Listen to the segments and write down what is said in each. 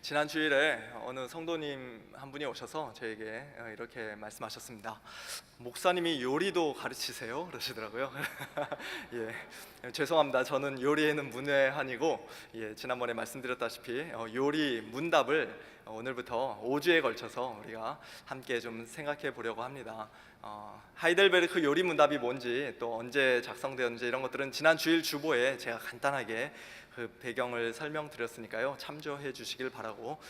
지난 주일에 어느 성도님 한 분이 오셔서 저에게 이렇게 말씀하셨습니다. 목사님이 요리도 가르치세요? 그러시더라고요. 죄송합니다. 저는 요리에는 문외한이고, 지난번에 말씀드렸다시피 요리 문답을 오늘부터 5주에 걸쳐서 우리가 함께 좀 생각해 보려고 합니다. 하이델베르크 요리 문답이 뭔지, 또 언제 작성되었는지 이런 것들은 지난 주일 주보에 제가 간단하게 그 배경을 설명드렸으니까요, 참조해 주시길 바라고,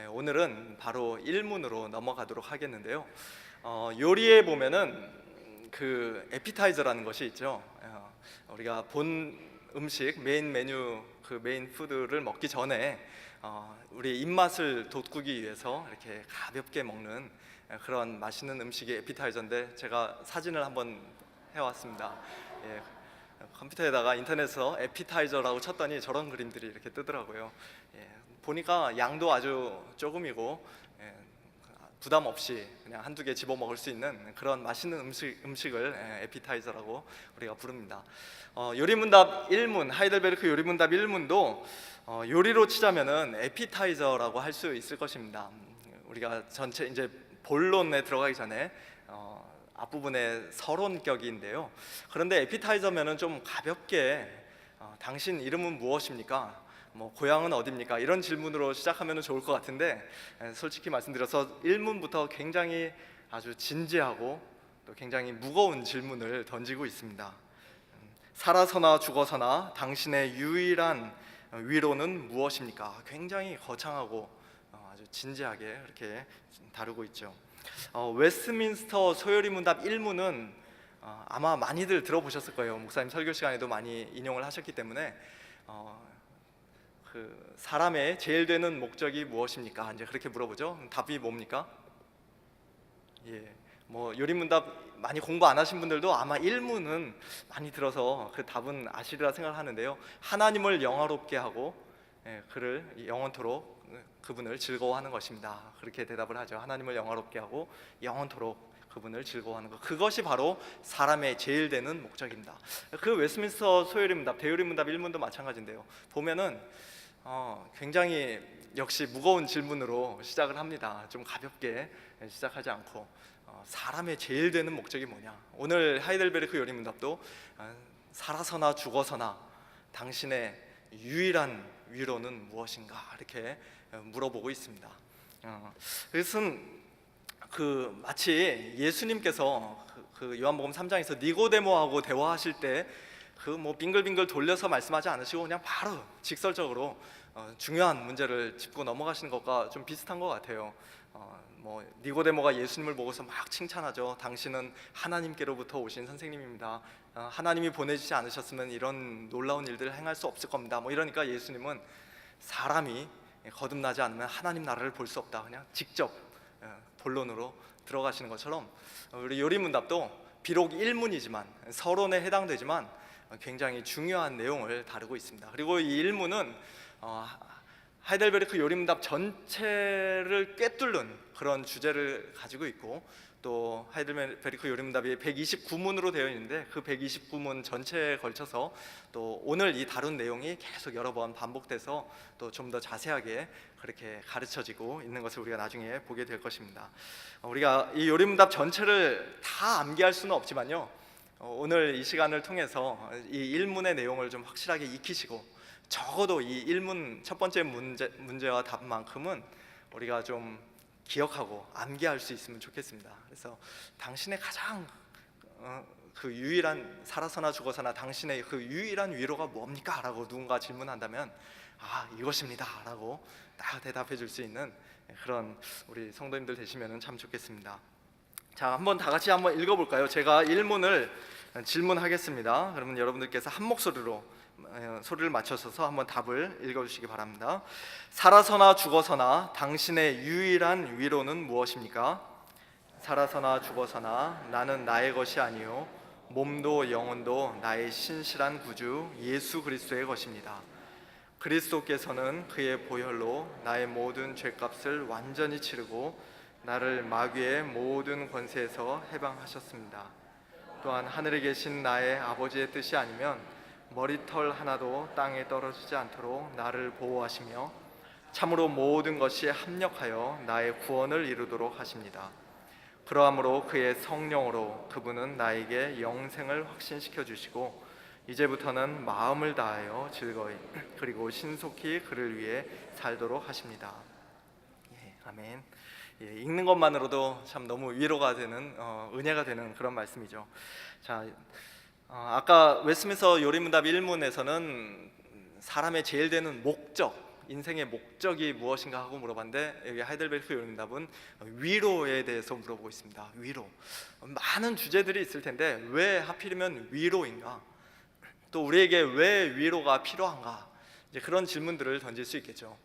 오늘은 바로 1문으로 넘어가도록 하겠는데요. 요리에 보면은 그 에피타이저라는 것이 있죠. 우리가 본 음식, 메인 메뉴, 그 메인 푸드를 먹기 전에 우리의 입맛을 돋구기 위해서 이렇게 가볍게 먹는 그런 맛있는 음식이 에피타이저인데, 제가 사진을 한번 해왔습니다. 컴퓨터에다가 인터넷에서 에피타이저라고 쳤더니 저런 그림들이 이렇게 뜨더라고요. 보니까 양도 아주 조금이고, 부담 없이 그냥 한두 개 집어 먹을 수 있는 그런 맛있는 음식을 에피타이저라고 우리가 부릅니다. 요리문답 1문, 하이델베르크 요리문답 1문도 요리로 치자면은 에피타이저라고 할 수 있을 것입니다. 우리가 전체 이제 본론에 들어가기 전에 앞부분에 서론격인데요. 그런데 에피타이저면은 좀 가볍게 당신 이름은 무엇입니까? 뭐 고향은 어디입니까? 이런 질문으로 시작하면 좋을 것 같은데, 솔직히 말씀드려서 1문부터 굉장히 아주 진지하고 또 굉장히 무거운 질문을 던지고 있습니다. 살아서나 죽어서나 당신의 유일한 위로는 무엇입니까? 굉장히 거창하고 아주 진지하게 이렇게 다루고 있죠. 웨스트민스터 소요리 문답 1문은 아마 많이들 들어보셨을 거예요. 목사님 설교 시간에도 많이 인용을 하셨기 때문에 그 사람의 제일 되는 목적이 무엇입니까? 이제 그렇게 물어보죠. 답이 뭡니까? 뭐 요리문답 많이 공부 안 하신 분들도 아마 1문은 많이 들어서 그 답은 아시리라 생각하는데요. 하나님을 영화롭게 하고 그를 영원토록, 그분을 즐거워하는 것입니다. 그렇게 대답을 하죠. 하나님을 영화롭게 하고 영원토록 그분을 즐거워하는 것, 그것이 바로 사람의 제일 되는 목적입니다. 그 웨스트민스터 소요리 문답, 대요리 문답 1문도 마찬가지인데요. 보면은 굉장히 역시 무거운 질문으로 시작을 합니다. 좀 가볍게 시작하지 않고 사람의 제일 되는 목적이 뭐냐. 오늘 하이델베르크 요리 문답도 살아서나 죽어서나 당신의 유일한 위로는 무엇인가, 이렇게 물어보고 있습니다. 그것은 마치 예수님께서 그 요한복음 3장에서 니고데모하고 대화하실 때 그 뭐 빙글빙글 돌려서 말씀하지 않으시고 그냥 바로 직설적으로 중요한 문제를 짚고 넘어가시는 것과 좀 비슷한 것 같아요. 뭐 니고데모가 예수님을 보고서 막 칭찬하죠. 당신은 하나님께로부터 오신 선생님입니다. 하나님이 보내주지 않으셨으면 이런 놀라운 일들을 행할 수 없을 겁니다. 뭐 이러니까 예수님은 사람이 거듭나지 않으면 하나님 나라를 볼 수 없다, 그냥 직접 본론으로 들어가시는 것처럼 우리 요리문답도 비록 1문이지만 서론에 해당되지만 굉장히 중요한 내용을 다루고 있습니다. 그리고 이 1문은 하이델베르크 요리문답 전체를 꿰뚫는 그런 주제를 가지고 있고, 또 하이델베르크 요리문답이 129문으로 되어 있는데 그 129문 전체에 걸쳐서 또 오늘 이 다룬 내용이 계속 여러 번 반복돼서 또 좀 더 자세하게 그렇게 가르쳐지고 있는 것을 우리가 나중에 보게 될 것입니다. 우리가 이 요리문답 전체를 다 암기할 수는 없지만요, 오늘 이 시간을 통해서 이 1문의 내용을 좀 확실하게 익히시고, 적어도 이 1문 첫 번째 문제와 답만큼은 우리가 좀 기억하고 암기할 수 있으면 좋겠습니다. 그래서 당신의 가장 그 유일한, 살아서나 죽어서나 당신의 그 유일한 위로가 뭡니까? 라고 누군가 질문한다면 이것입니다 라고 딱 대답해 줄 수 있는 그런 우리 성도님들 되시면 참 좋겠습니다. 자, 한번 다 같이 한번 읽어볼까요? 제가 1문을 질문하겠습니다. 그러면 여러분들께서 한 목소리로 소리를 맞춰서 한번 답을 읽어주시기 바랍니다. 살아서나 죽어서나 당신의 유일한 위로는 무엇입니까? 살아서나 죽어서나 나는 나의 것이 아니요 몸도 영혼도 나의 신실한 구주 예수 그리스도의 것입니다. 그리스도께서는 그의 보혈로 나의 모든 죄값을 완전히 치르고 나를 마귀의 모든 권세에서 해방하셨습니다. 또한 하늘에 계신 나의 아버지의 뜻이 아니면 머리털 하나도 땅에 떨어지지 않도록 나를 보호하시며 참으로 모든 것이 합력하여 나의 구원을 이루도록 하십니다. 그러함으로 그의 성령으로 그분은 나에게 영생을 확신시켜 주시고 이제부터는 마음을 다하여 즐거이 그리고 신속히 그를 위해 살도록 하십니다. 아멘. 읽는 것만으로도 참 너무 위로가 되는 은혜가 되는 그런 말씀이죠. 자, 아까 웨스트민스터 요리문답 1문에서는 사람의 제일 되는 목적, 인생의 목적이 무엇인가 하고 물어봤는데 여기 하이델베르크 요리문답은 위로에 대해서 물어보고 있습니다. 위로. 많은 주제들이 있을 텐데 왜 하필이면 위로인가? 또 우리에게 왜 위로가 필요한가? 이제 그런 질문들을 던질 수 있겠죠.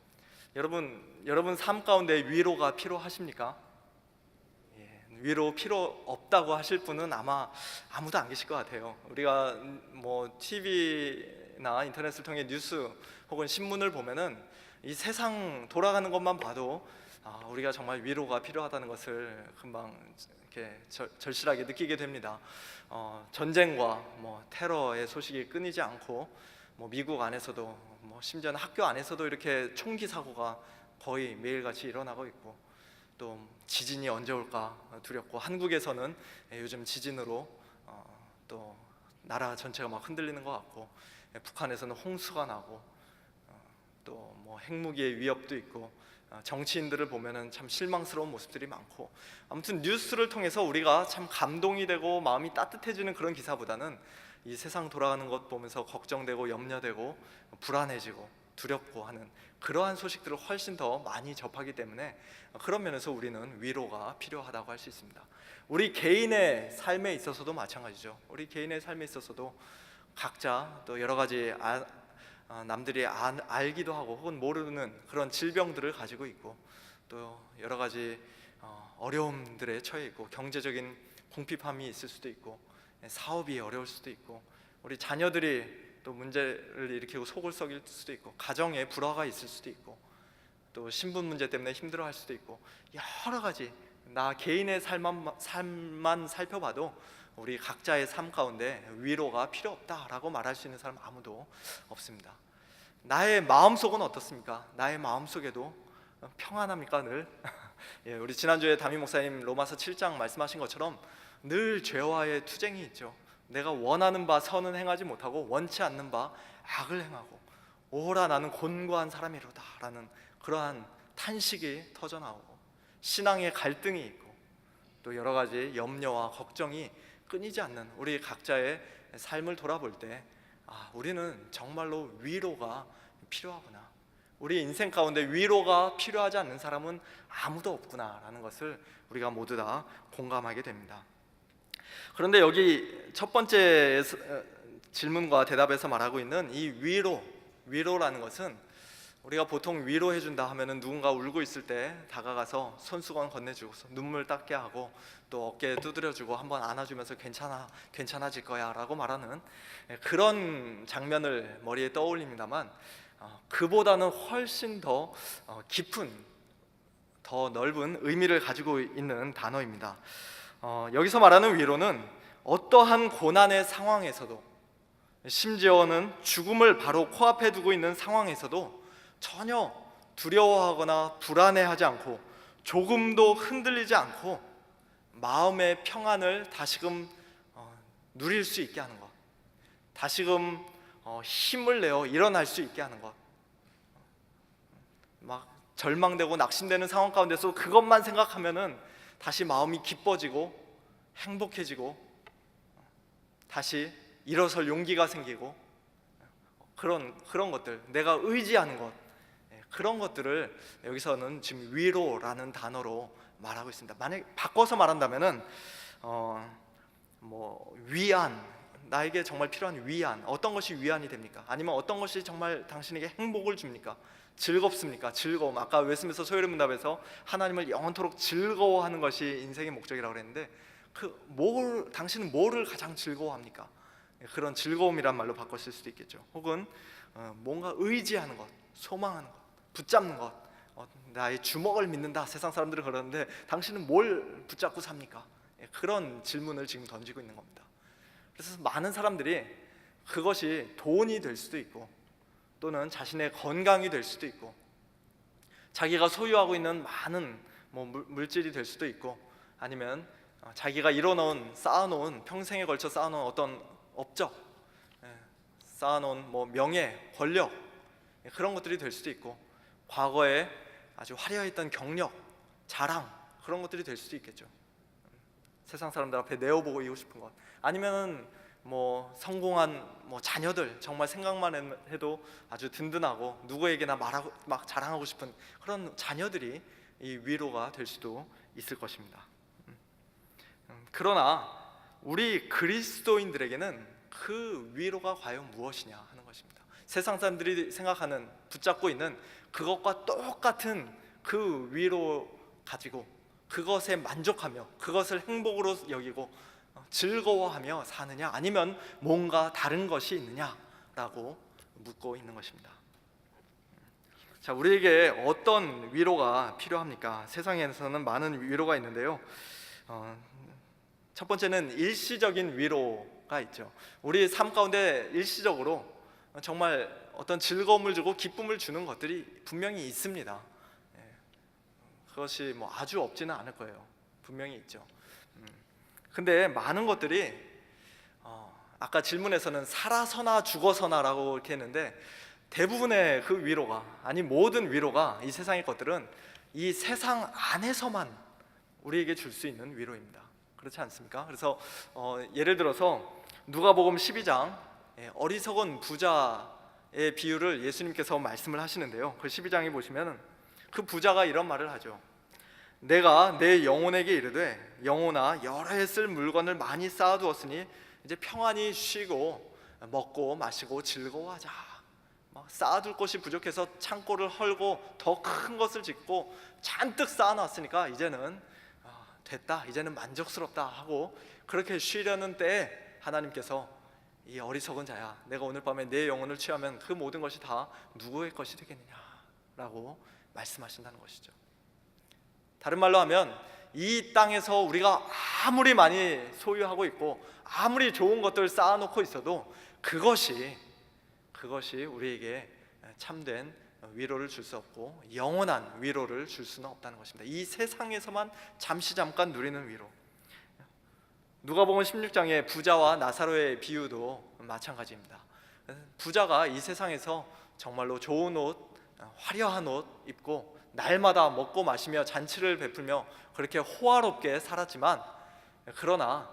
여러분 삶 가운데 위로가 필요하십니까? 위로 필요 없다고 하실 분은 아마 아무도 안 계실 것 같아요. 우리가 뭐 TV나 인터넷을 통해 뉴스 혹은 신문을 보면은 이 세상 돌아가는 것만 봐도 우리가 정말 위로가 필요하다는 것을 금방 이렇게 절실하게 느끼게 됩니다. 전쟁과 뭐 테러의 소식이 끊이지 않고 뭐 미국 안에서도 뭐 심지어는 학교 안에서도 이렇게 총기 사고가 거의 매일같이 일어나고 있고 또 지진이 언제 올까 두렵고 한국에서는 요즘 지진으로 또 나라 전체가 막 흔들리는 것 같고 북한에서는 홍수가 나고 또 뭐 핵무기의 위협도 있고 정치인들을 보면은 참 실망스러운 모습들이 많고 아무튼 뉴스를 통해서 우리가 참 감동이 되고 마음이 따뜻해지는 그런 기사보다는 이 세상 돌아가는 것 보면서 걱정되고 염려되고 불안해지고 두렵고 하는 그러한 소식들을 훨씬 더 많이 접하기 때문에 그런 면에서 우리는 위로가 필요하다고 할 수 있습니다. 우리 개인의 삶에 있어서도 마찬가지죠. 우리 개인의 삶에 있어서도 각자 또 여러 가지 남들이 알기도 하고 혹은 모르는 그런 질병들을 가지고 있고 또 여러 가지 어려움들에 처해 있고 경제적인 궁핍함이 있을 수도 있고 사업이 어려울 수도 있고 우리 자녀들이 또 문제를 일으키고 속을 썩일 수도 있고 가정에 불화가 있을 수도 있고 또 신분 문제 때문에 힘들어할 수도 있고 여러 가지 나 개인의 삶만 살펴봐도 우리 각자의 삶 가운데 위로가 필요 없다라고 말할 수 있는 사람 아무도 없습니다. 나의 마음속은 어떻습니까? 나의 마음속에도 평안합니까 늘? 우리 지난주에 담임 목사님 로마서 7장 말씀하신 것처럼 늘 죄와의 투쟁이 있죠. 내가 원하는 바 선은 행하지 못하고 원치 않는 바 악을 행하고 오호라 나는 곤고한 사람이로다 라는 그러한 탄식이 터져나오고 신앙의 갈등이 있고 또 여러 가지 염려와 걱정이 끊이지 않는 우리 각자의 삶을 돌아볼 때 우리는 정말로 위로가 필요하구나, 우리 인생 가운데 위로가 필요하지 않는 사람은 아무도 없구나라는 것을 우리가 모두 다 공감하게 됩니다. 그런데 여기 첫 번째 질문과 대답에서 말하고 있는 이 위로라는 것은 우리가 보통 위로해 준다 하면은 누군가 울고 있을 때 다가가서 손수건 건네주고 눈물 닦게 하고 또 어깨 두드려주고 한번 안아주면서 괜찮아질 거야 라고 말하는 그런 장면을 머리에 떠올립니다만 그보다는 훨씬 더 깊은 더 넓은 의미를 가지고 있는 단어입니다. 여기서 말하는 위로는 어떠한 고난의 상황에서도 심지어는 죽음을 바로 코앞에 두고 있는 상황에서도 전혀 두려워하거나 불안해하지 않고 조금도 흔들리지 않고 마음의 평안을 다시금 누릴 수 있게 하는 것, 다시금 힘을 내어 일어날 수 있게 하는 것. 막 절망되고 낙심되는 상황 가운데서 그것만 생각하면은 다시 마음이 기뻐지고 행복해지고 다시 일어설 용기가 생기고 그런 것들, 내가 의지하는 것, 그런 것들을 여기서는 지금 위로라는 단어로 말하고 있습니다. 만약 바꿔서 말한다면은 뭐 위안, 나에게 정말 필요한 위안, 어떤 것이 위안이 됩니까? 아니면 어떤 것이 정말 당신에게 행복을 줍니까? 즐겁습니까? 즐거움. 아까 웨스트민스터 소요리 문답에서 하나님을 영원토록 즐거워하는 것이 인생의 목적이라고 그랬는데 당신은 뭐를 가장 즐거워합니까? 그런 즐거움이란 말로 바꿨을 수도 있겠죠. 혹은 뭔가 의지하는 것, 소망하는 것, 붙잡는 것, 나의 주먹을 믿는다. 세상 사람들은 그러는데 당신은 뭘 붙잡고 삽니까? 그런 질문을 지금 던지고 있는 겁니다. 그래서 많은 사람들이 그것이 돈이 될 수도 있고 또는 자신의 건강이 될 수도 있고 자기가 소유하고 있는 많은 물질이 될 수도 있고, 아니면 자기가 쌓아놓은 평생에 걸쳐 쌓아놓은 어떤 업적, 쌓아놓은 명예, 권력, 그런 것들이 될 수도 있고, 과거에 아주 화려했던 경력, 자랑, 그런 것들이 될 수도 있겠죠. 세상 사람들 앞에 내어 보이고 싶은 것, 아니면은 성공한 자녀들, 정말 생각만 해도 아주 든든하고 누구에게나 말하고 막 자랑하고 싶은 그런 자녀들이 이 위로가 될 수도 있을 것입니다. 그러나 우리 그리스도인들에게는 그 위로가 과연 무엇이냐 하는 것입니다. 세상 사람들이 생각하는, 붙잡고 있는 그것과 똑같은 그 위로 가지고 그것에 만족하며 그것을 행복으로 여기고 즐거워하며 사느냐, 아니면 뭔가 다른 것이 있느냐라고 묻고 있는 것입니다. 자, 우리에게 어떤 위로가 필요합니까? 세상에서는 많은 위로가 있는데요. 첫 번째는 일시적인 위로가 있죠. 우리 삶 가운데 일시적으로 정말 어떤 즐거움을 주고 기쁨을 주는 것들이 분명히 있습니다. 그것이 아주 없지는 않을 거예요. 분명히 있죠. 근데 많은 것들이 아까 질문에서는 살아서나 죽어서나라고 이렇게 했는데, 대부분의 그 위로가, 아니 모든 위로가, 이 세상의 것들은 이 세상 안에서만 우리에게 줄 수 있는 위로입니다. 그렇지 않습니까? 그래서 예를 들어서 누가복음 12장 어리석은 부자의 비유를 예수님께서 말씀을 하시는데요, 그 12장에 보시면 그 부자가 이런 말을 하죠. 내가 내 영혼에게 이르되 영혼아, 여러 해 쓸 물건을 많이 쌓아두었으니 이제 평안히 쉬고 먹고 마시고 즐거워하자. 쌓아둘 것이 부족해서 창고를 헐고 더 큰 것을 짓고 잔뜩 쌓아놨으니까 이제는 됐다, 이제는 만족스럽다 하고 그렇게 쉬려는 때에 하나님께서 이 어리석은 자야, 내가 오늘 밤에 내 영혼을 취하면 그 모든 것이 다 누구의 것이 되겠느냐라고 말씀하신다는 것이죠. 다른 말로 하면 이 땅에서 우리가 아무리 많이 소유하고 있고 아무리 좋은 것들을 쌓아놓고 있어도 그것이 우리에게 참된 위로를 줄 수 없고 영원한 위로를 줄 수는 없다는 것입니다. 이 세상에서만 잠깐 누리는 위로. 누가복음 16장의 부자와 나사로의 비유도 마찬가지입니다. 부자가 이 세상에서 정말로 좋은 옷, 화려한 옷 입고 날마다 먹고 마시며 잔치를 베풀며 그렇게 호화롭게 살았지만, 그러나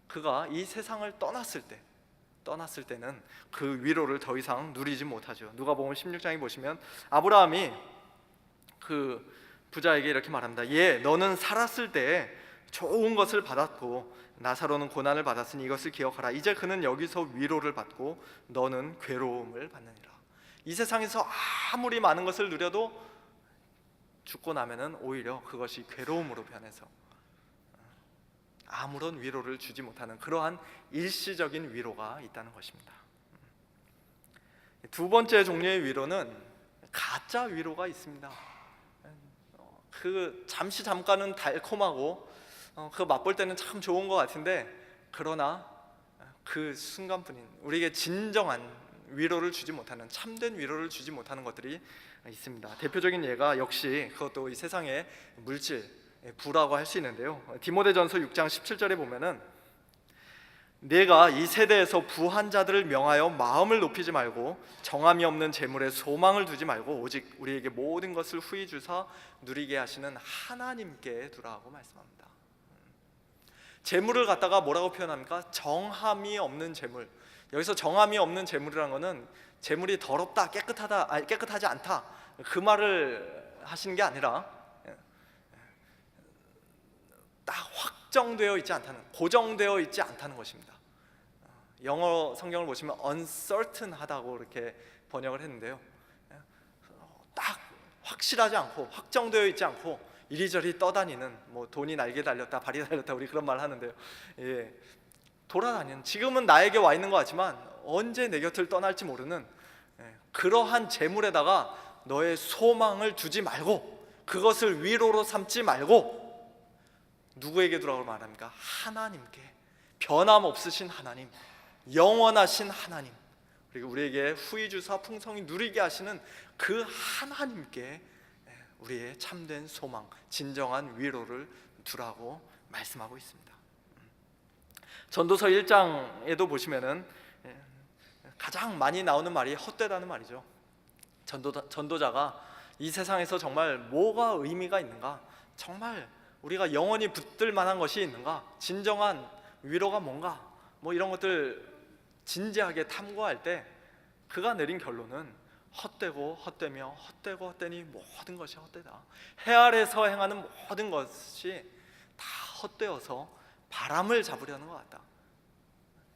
그가 이 세상을 떠났을 때는 그 위로를 더 이상 누리지 못하죠. 누가복음 16장에 보시면 아브라함이 그 부자에게 이렇게 말합니다. 너는 살았을 때 좋은 것을 받았고 나사로는 고난을 받았으니 이것을 기억하라. 이제 그는 여기서 위로를 받고 너는 괴로움을 받느니라. 이 세상에서 아무리 많은 것을 누려도 죽고 나면은 오히려 그것이 괴로움으로 변해서 아무런 위로를 주지 못하는 그러한 일시적인 위로가 있다는 것입니다. 두 번째 종류의 위로는 가짜 위로가 있습니다. 그 잠깐은 달콤하고 그 맛볼 때는 참 좋은 것 같은데, 그러나 그 순간뿐인, 우리에게 진정한 위로를 주지 못하는, 참된 위로를 주지 못하는 것들이 있습니다. 대표적인 예가 역시 그것도 이 세상의 물질, 부라고 할 수 있는데요, 디모데전서 6장 17절에 보면은 내가 이 세대에서 부한 자들을 명하여 마음을 높이지 말고 정함이 없는 재물에 소망을 두지 말고 오직 우리에게 모든 것을 후히 주사 누리게 하시는 하나님께 두라고 말씀합니다. 재물을 갖다가 뭐라고 표현합니까? 정함이 없는 재물. 여기서 정함이 없는 재물이라는 것은 재물이 더럽다, 깨끗하지 않다, 그 말을 하시는 게 아니라 딱 확정되어 있지 않다는, 고정되어 있지 않다는 것입니다. 영어 성경을 보시면 uncertain하다고 이렇게 번역을 했는데요, 딱 확실하지 않고 확정되어 있지 않고 이리저리 떠다니는, 돈이 날개 달렸다 발이 달렸다 우리 그런 말 하는데요, 돌아다니는, 지금은 나에게 와 있는 것 같지만 언제 내 곁을 떠날지 모르는 그러한 재물에다가 너의 소망을 두지 말고 그것을 위로로 삼지 말고 누구에게 두라고 말합니까? 하나님께, 변함없으신 하나님, 영원하신 하나님, 그리고 우리에게 후히 주사 풍성히 누리게 하시는 그 하나님께 우리의 참된 소망, 진정한 위로를 두라고 말씀하고 있습니다. 전도서 1장에도 보시면은 가장 많이 나오는 말이 헛되다는 말이죠. 전도자가 이 세상에서 정말 뭐가 의미가 있는가, 정말 우리가 영원히 붙들 만한 것이 있는가, 진정한 위로가 뭔가, 뭐 이런 것들 진지하게 탐구할 때 그가 내린 결론은 헛되고 헛되며 헛되고 헛되니 모든 것이 헛되다. 해 아래서 행하는 모든 것이 다 헛되어서 바람을 잡으려는 것 같다.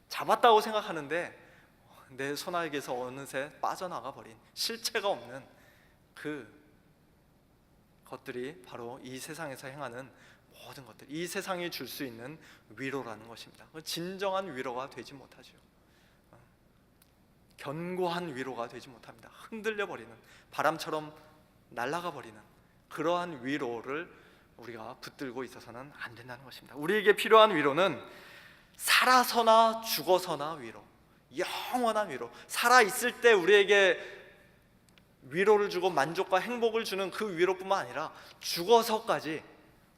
잡았다고 생각하는데 내 손아귀에서 어느새 빠져나가 버린 실체가 없는 그 것들이 바로 이 세상에서 행하는 모든 것들, 이 세상이 줄 수 있는 위로라는 것입니다. 진정한 위로가 되지 못하죠. 견고한 위로가 되지 못합니다. 흔들려 버리는, 바람처럼 날아가 버리는 그러한 위로를 우리가 붙들고 있어서는 안 된다는 것입니다. 우리에게 필요한 위로는 살아서나 죽어서나 위로, 영원한 위로, 살아 있을 때 우리에게 위로를 주고 만족과 행복을 주는 그 위로뿐만 아니라 죽어서까지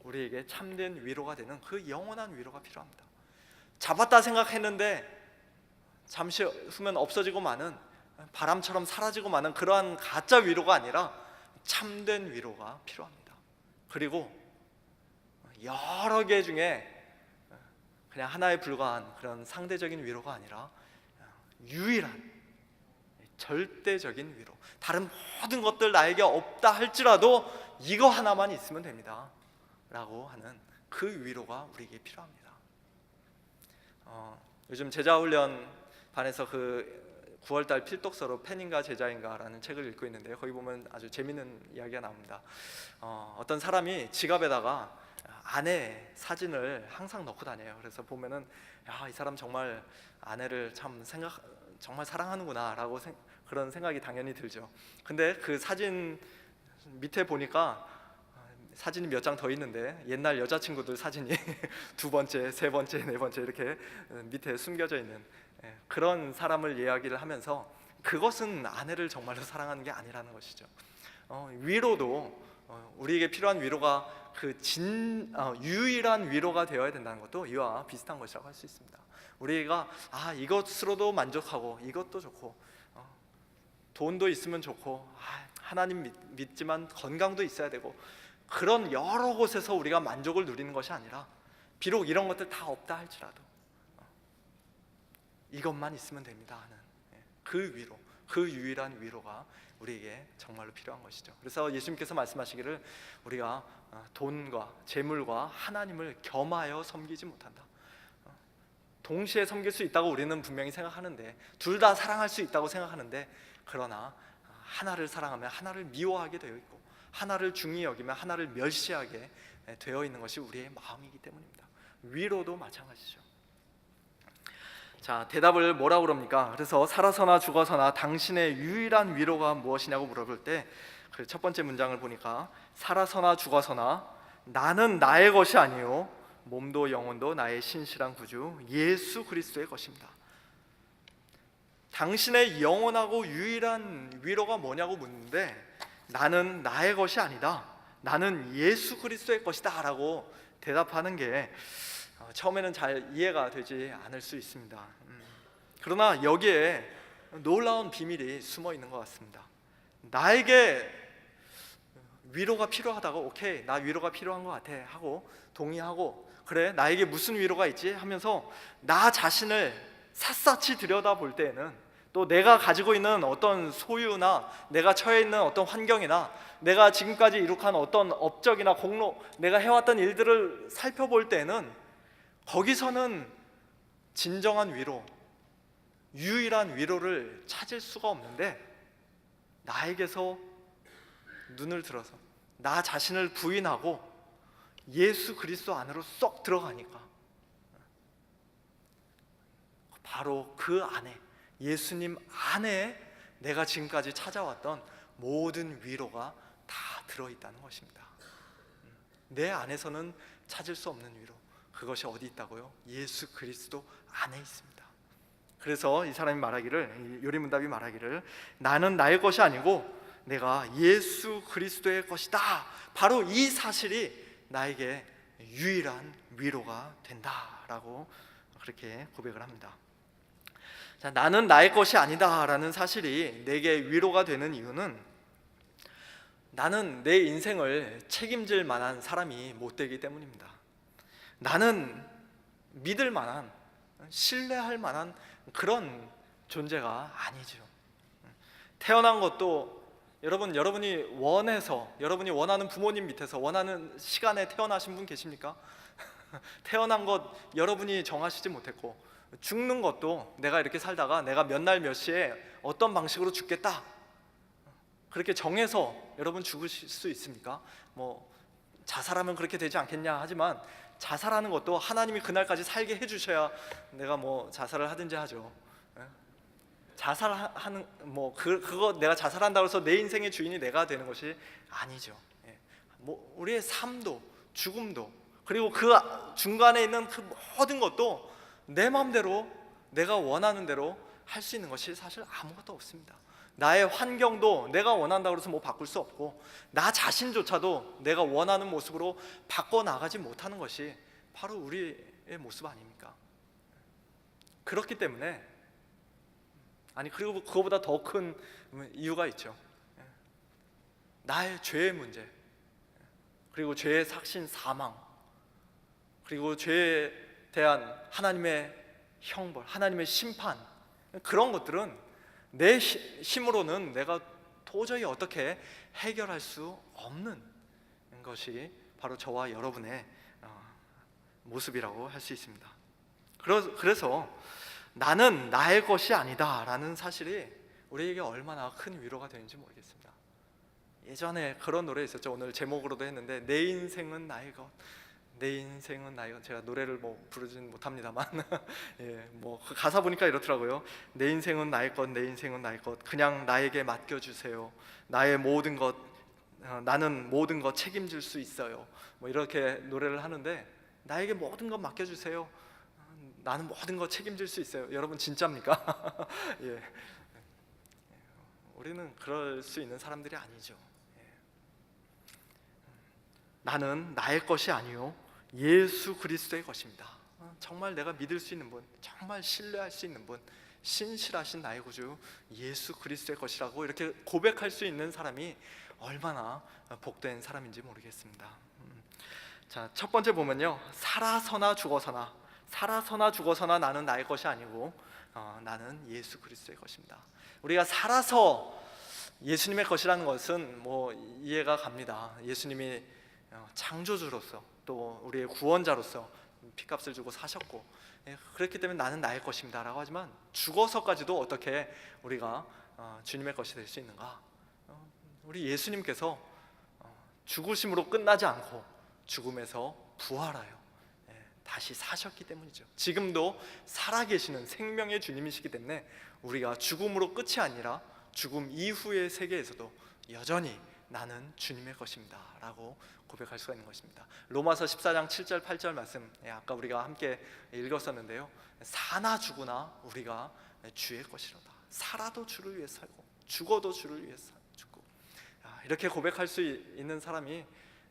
우리에게 참된 위로가 되는 그 영원한 위로가 필요합니다. 잡았다 생각했는데 잠시 후면 없어지고 마는, 바람처럼 사라지고 마는 그러한 가짜 위로가 아니라 참된 위로가 필요합니다. 그리고 여러 개 중에 그냥 하나에 불과한 그런 상대적인 위로가 아니라 유일한 절대적인 위로, 다른 모든 것들 나에게 없다 할지라도 이거 하나만 있으면 됩니다 라고 하는 그 위로가 우리에게 필요합니다. 요즘 제자훈련 반에서 그 9월달 필독서로 팬인가 제자인가 라는 책을 읽고 있는데요, 거기 보면 아주 재밌는 이야기가 나옵니다. 어떤 사람이 지갑에다가 아내 사진을 항상 넣고 다녀요. 그래서 보면은 야, 이 사람 정말 아내를 정말 사랑하는구나 라고 그런 생각이 당연히 들죠. 근데 그 사진 밑에 보니까 사진이 몇 장 더 있는데 옛날 여자친구들 사진이 두 번째, 세 번째, 네 번째 이렇게 밑에 숨겨져 있는 그런 사람을 이야기를 하면서 그것은 아내를 정말로 사랑하는 게 아니라는 것이죠. 위로도 우리에게 필요한 위로가 유일한 위로가 되어야 된다는 것도 이와 비슷한 것이라고 할 수 있습니다. 우리가 이것으로도 만족하고 이것도 좋고 돈도 있으면 좋고 하나님 믿지만 건강도 있어야 되고 그런 여러 곳에서 우리가 만족을 누리는 것이 아니라 비록 이런 것들 다 없다 할지라도 이것만 있으면 됩니다 하는 그 위로, 그 유일한 위로가 우리에게 정말로 필요한 것이죠. 그래서 예수님께서 말씀하시기를 우리가 돈과 재물과 하나님을 겸하여 섬기지 못한다. 동시에 섬길 수 있다고 우리는 분명히 생각하는데, 둘 다 사랑할 수 있다고 생각하는데, 그러나 하나를 사랑하면 하나를 미워하게 되어 있고 하나를 중히 여기면 하나를 멸시하게 되어 있는 것이 우리의 마음이기 때문입니다. 위로도 마찬가지죠. 자, 대답을 뭐라고 그럽니까? 그래서 살아서나 죽어서나 당신의 유일한 위로가 무엇이냐고 물어볼 때 그 첫 번째 문장을 보니까 살아서나 죽어서나 나는 나의 것이 아니요 몸도 영혼도 나의 신실한 구주 예수 그리스도의 것입니다. 당신의 영원하고 유일한 위로가 뭐냐고 묻는데 나는 나의 것이 아니다, 나는 예수 그리스도의 것이다 라고 대답하는 게 처음에는 잘 이해가 되지 않을 수 있습니다. 그러나 여기에 놀라운 비밀이 숨어 있는 것 같습니다. 나에게 위로가 필요하다고 오케이, 나 위로가 필요한 것 같아 하고 동의하고 그래 나에게 무슨 위로가 있지 하면서 나 자신을 샅샅이 들여다볼 때에는 또 내가 가지고 있는 어떤 소유나 내가 처해 있는 어떤 환경이나 내가 지금까지 이룩한 어떤 업적이나 공로, 내가 해왔던 일들을 살펴볼 때는 거기서는 진정한 위로, 유일한 위로를 찾을 수가 없는데 나에게서 눈을 들어서 나 자신을 부인하고 예수 그리스도 안으로 쏙 들어가니까 바로 그 안에, 예수님 안에 내가 지금까지 찾아왔던 모든 위로가 다 들어있다는 것입니다. 내 안에서는 찾을 수 없는 위로, 그것이 어디 있다고요? 예수 그리스도 안에 있습니다. 그래서 이 사람이 말하기를, 요리문답이 말하기를 나는 나의 것이 아니고 내가 예수 그리스도의 것이다. 바로 이 사실이 나에게 유일한 위로가 된다라고 그렇게 고백을 합니다. 자, 나는 나의 것이 아니다라는 사실이 내게 위로가 되는 이유는 나는 내 인생을 책임질 만한 사람이 못 되기 때문입니다. 나는 믿을 만한, 신뢰할 만한 그런 존재가 아니죠. 태어난 것도 여러분이 원해서, 여러분이 원하는 부모님 밑에서 원하는 시간에 태어나신 분 계십니까? 태어난 것 여러분이 정하시지 못했고, 죽는 것도 내가 이렇게 살다가 내가 몇 날 몇 시에 어떤 방식으로 죽겠다 그렇게 정해서 여러분 죽으실 수 있습니까? 뭐 자살하면 그렇게 되지 않겠냐 하지만, 자살하는 것도 하나님이 그날까지 살게 해주셔야 내가 뭐 자살을 하든지 하죠. 자살하는 그거 내가 자살한다고 해서 내 인생의 주인이 내가 되는 것이 아니죠. 뭐 우리의 삶도 죽음도, 그리고 그 중간에 있는 그 모든 것도 내 마음대로 내가 원하는 대로 할 수 있는 것이 사실 아무것도 없습니다. 나의 환경도 내가 원한다고 해서 뭐 바꿀 수 없고, 나 자신조차도 내가 원하는 모습으로 바꿔나가지 못하는 것이 바로 우리의 모습 아닙니까? 그렇기 때문에, 그리고 그거보다 더 큰 이유가 있죠. 나의 죄의 문제, 그리고 죄의 삭신 사망, 그리고 죄에 대한 하나님의 형벌, 하나님의 심판, 그런 것들은 내 힘으로는 내가 도저히 어떻게 해결할 수 없는 것이 바로 저와 여러분의 모습이라고 할 수 있습니다. 그래서 나는 나의 것이 아니다 라는 사실이 우리에게 얼마나 큰 위로가 되는지 모르겠습니다. 예전에 그런 노래 있었죠. 오늘 제목으로도 했는데, 내 인생은 나의 것, 내 인생은 나의 것. 제가 노래를 부르진 못합니다만 예, 그 가사 보니까 이렇더라고요. 내 인생은 나의 것, 내 인생은 나의 것, 그냥 나에게 맡겨주세요. 나의 모든 것, 나는 모든 것 책임질 수 있어요. 이렇게 노래를 하는데, 나에게 모든 것 맡겨주세요, 나는 모든 것 책임질 수 있어요. 여러분 진짜입니까? 예. 우리는 그럴 수 있는 사람들이 아니죠. 예. 나는 나의 것이 아니요 예수 그리스도의 것입니다. 정말 내가 믿을 수 있는 분, 정말 신뢰할 수 있는 분, 신실하신 나의 구주 예수 그리스도의 것이라고 이렇게 고백할 수 있는 사람이 얼마나 복된 사람인지 모르겠습니다. 자, 첫 번째 보면요, 살아서나 죽어서나, 살아서나 죽어서나 나는 나의 것이 아니고 나는 예수 그리스도의 것입니다. 우리가 살아서 예수님의 것이라는 것은 이해가 갑니다. 예수님이 창조주로서 또 우리의 구원자로서 피값을 주고 사셨고, 그렇기 때문에 나는 나의 것입니다 라고 하지만, 죽어서까지도 어떻게 우리가 주님의 것이 될 수 있는가? 우리 예수님께서 죽으심으로 끝나지 않고 죽음에서 부활하여 다시 사셨기 때문이죠. 지금도 살아계시는 생명의 주님이시기 때문에 우리가 죽음으로 끝이 아니라 죽음 이후의 세계에서도 여전히 나는 주님의 것입니다 라고 고백할 수가 있는 것입니다. 로마서 14장 7절 8절 말씀, 아까 우리가 함께 읽었었는데요, 사나 죽으나 우리가 주의 것이로다. 살아도 주를 위해 살고 죽어도 주를 위해 죽고, 이렇게 고백할 수 있는 사람이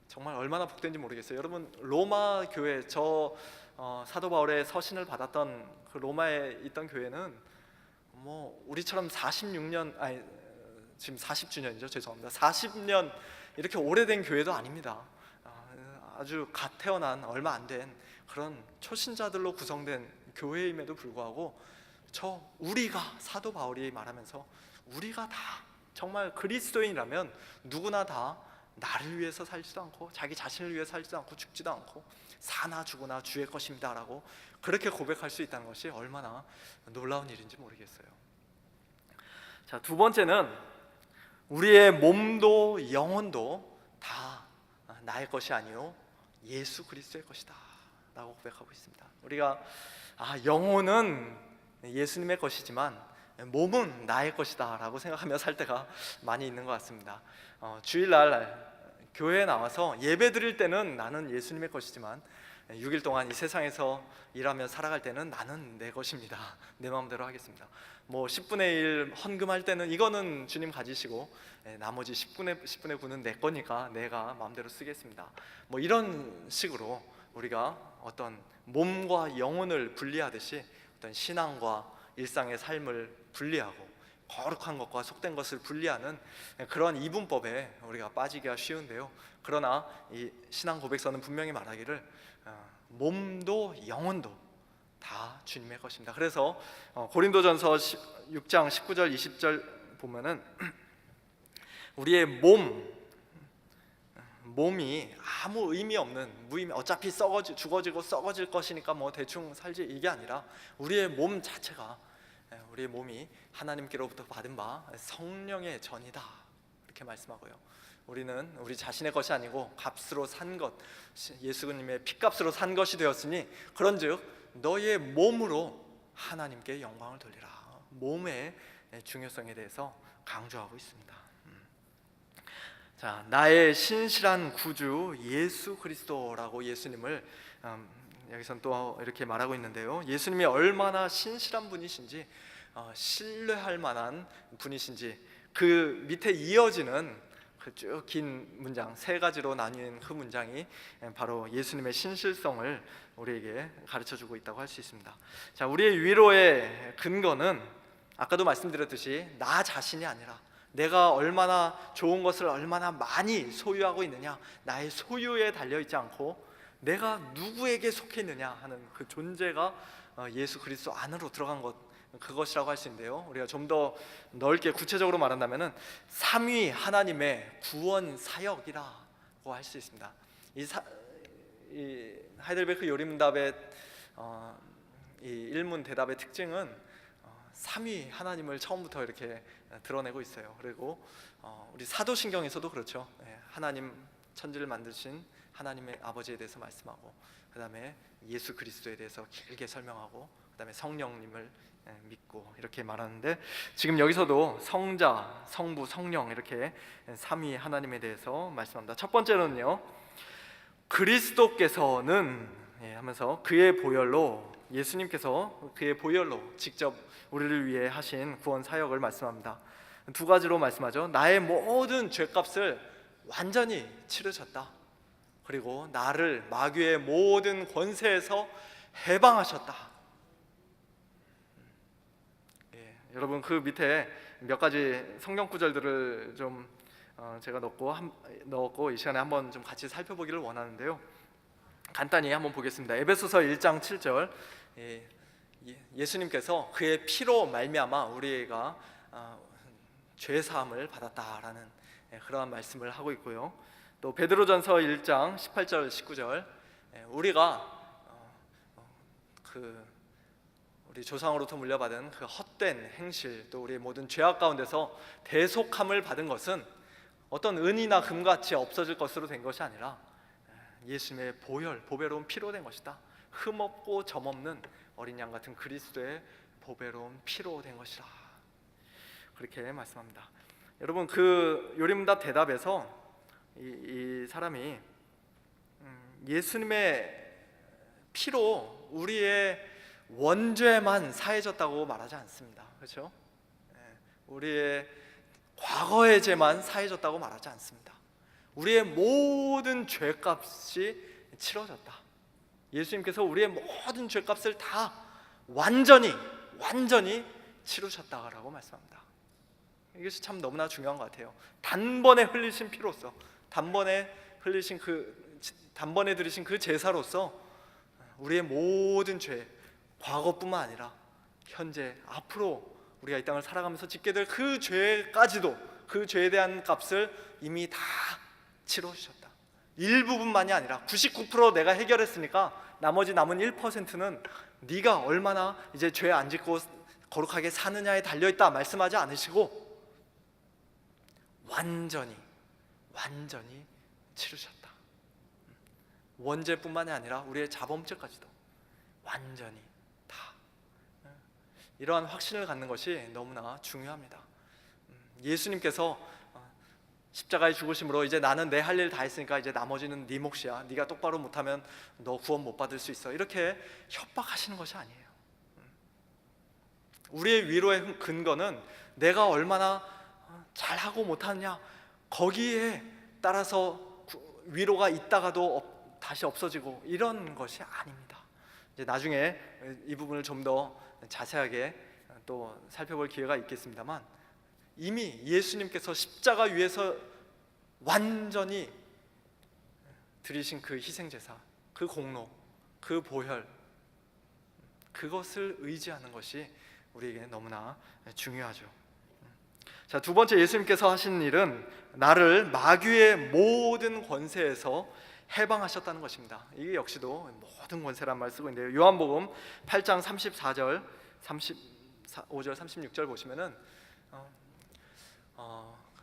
정말 얼마나 복된지 모르겠어요. 여러분, 로마 교회, 사도 바울의 서신을 받았던 그 로마에 있던 교회는 우리처럼 46년, 지금 40주년이죠. 죄송합니다. 40년 이렇게 오래된 교회도 아닙니다. 아주 갓 태어난 얼마 안 된 그런 초신자들로 구성된 교회임에도 불구하고, 우리가, 사도 바울이 말하면서 우리가 다 정말 그리스도인이라면 누구나 다 나를 위해서 살지도 않고 자기 자신을 위해 살지도 않고 죽지도 않고 사나 죽으나 주의 것입니다 라고 그렇게 고백할 수 있다는 것이 얼마나 놀라운 일인지 모르겠어요. 자, 두 번째는 우리의 몸도 영혼도 다 나의 것이 아니요 예수 그리스도의 것이다 라고 고백하고 있습니다. 우리가 영혼은 예수님의 것이지만 몸은 나의 것이다 라고 생각하며 살 때가 많이 있는 것 같습니다. 주일날 교회에 나와서 예배 드릴 때는 나는 예수님의 것이지만, 6일 동안 이 세상에서 일하며 살아갈 때는 나는 내 것입니다. 내 마음대로 하겠습니다. 뭐 10분의 1 헌금할 때는 이거는 주님 가지시고 나머지 10분의 9는 내 거니까 내가 마음대로 쓰겠습니다. 뭐 이런 식으로 우리가 어떤 몸과 영혼을 분리하듯이 어떤 신앙과 일상의 삶을 분리하고 거룩한 것과 속된 것을 분리하는 그런 이분법에 우리가 빠지기가 쉬운데요. 그러나 이 신앙 고백서는 분명히 말하기를 몸도 영혼도 다 주님의 것입니다. 그래서 고린도전서 6장 19절 20절 보면은 우리의 몸이 아무 의미 없는 무의미, 어차피 죽어지고 썩어질 것이니까 뭐 대충 살지, 이게 아니라 우리의 몸 자체가, 우리의 몸이 하나님께로부터 받은 바 성령의 전이다, 이렇게 말씀하고요. 우리는 우리 자신의 것이 아니고 값으로 산 것, 예수님의 피값으로 산 것이 되었으니 그런즉 너의 몸으로 하나님께 영광을 돌리라. 몸의 중요성에 대해서 강조하고 있습니다. 자, 나의 신실한 구주 예수 그리스도라고 예수님을 여기선 또 이렇게 말하고 있는데요. 예수님이 얼마나 신실한 분이신지, 신뢰할 만한 분이신지, 그 밑에 이어지는 그 쭉 긴 문장, 세 가지로 나뉘는 그 문장이 바로 예수님의 신실성을 우리에게 가르쳐주고 있다고 할 수 있습니다. 자, 우리의 위로의 근거는 아까도 말씀드렸듯이 나 자신이 아니라 내가 얼마나 좋은 것을 얼마나 많이 소유하고 있느냐, 나의 소유에 달려있지 않고 내가 누구에게 속해 있느냐 하는 그 존재가 예수 그리스도 안으로 들어간 것, 그것이라고 할 수 있는데요. 우리가 좀 더 넓게 구체적으로 말한다면 삼위 하나님의 구원 사역이라고 할 수 있습니다. 이 하이델베르크 요리문답의 이 일문 대답의 특징은 삼위 하나님을 처음부터 이렇게 드러내고 있어요. 그리고 우리 사도신경에서도 그렇죠. 하나님, 천지를 만드신 하나님의 아버지에 대해서 말씀하고, 그 다음에 예수 그리스도에 대해서 길게 설명하고, 그 다음에 성령님을 믿고, 이렇게 말하는데 지금 여기서도 성자, 성부, 성령 이렇게 삼위 하나님에 대해서 말씀합니다. 첫 번째로는요, 그리스도께서는 하면서 그의 보혈로, 예수님께서 그의 보혈로 직접 우리를 위해 하신 구원 사역을 말씀합니다. 두 가지로 말씀하죠. 나의 모든 죄값을 완전히 치르셨다. 그리고 나를 마귀의 모든 권세에서 해방하셨다. 여러분, 그 밑에 몇 가지 성경 구절들을 좀 제가 넣었고 이 시간에 한번 좀 같이 살펴보기를 원하는데요. 간단히 한번 보겠습니다. 에베소서 1장 7절, 예수님께서 그의 피로 말미암아 우리가 죄 사함을 받았다라는 그러한 말씀을 하고 있고요. 또 베드로전서 1장 18절 19절, 우리가 우리 조상으로부터 물려받은 그 헛된 행실, 또 우리의 모든 죄악 가운데서 대속함을 받은 것은 어떤 은이나 금같이 없어질 것으로 된 것이 아니라 예수님의 보배로운 피로 된 것이다. 흠없고 점없는 어린 양 같은 그리스도의 보배로운 피로 된 것이라, 그렇게 말씀합니다. 여러분, 그 요리문답 대답에서 이 사람이 예수님의 피로 우리의 원죄만 사해졌다고 말하지 않습니다. 그렇죠? 우리의 과거의 죄만 사해졌다고 말하지 않습니다. 우리의 모든 죄값이 치러졌다. 예수님께서 우리의 모든 죄값을 다 완전히 치르셨다라고 말씀합니다. 이것이 참 너무나 중요한 것 같아요. 단번에 흘리신 피로서, 단번에 들으신 그 제사로서 우리의 모든 죄, 과거뿐만 아니라 현재, 앞으로 우리가 이 땅을 살아가면서 짓게 될 그 죄까지도, 그 죄에 대한 값을 이미 다 치러주셨다. 일부분만이 아니라 99% 내가 해결했으니까 나머지 남은 1%는 네가 얼마나 이제 죄 안 짓고 거룩하게 사느냐에 달려있다 말씀하지 않으시고 완전히 치르셨다. 원죄뿐만이 아니라 우리의 자범죄까지도 완전히 다. 이러한 확신을 갖는 것이 너무나 중요합니다. 예수님께서 십자가의 죽으심으로 이제 나는 내 할 일 다 했으니까 이제 나머지는 네 몫이야. 네가 똑바로 못하면 너 구원 못 받을 수 있어. 이렇게 협박하시는 것이 아니에요. 우리의 위로의 근거는 내가 얼마나 잘하고 못하느냐, 거기에 따라서 위로가 있다가도 다시 없어지고 이런 것이 아닙니다. 이제 나중에 이 부분을 좀 더 자세하게 또 살펴볼 기회가 있겠습니다만, 이미 예수님께서 십자가 위에서 완전히 드리신 그 희생제사, 그 공로, 그 보혈, 그것을 의지하는 것이 우리에게 너무나 중요하죠. 자, 두 번째 예수님께서 하신 일은 나를 마귀의 모든 권세에서 해방하셨다는 것입니다. 이게 역시도 모든 권세란 말 쓰고 있는데요. 요한복음 8장 34절, 35절, 36절 보시면은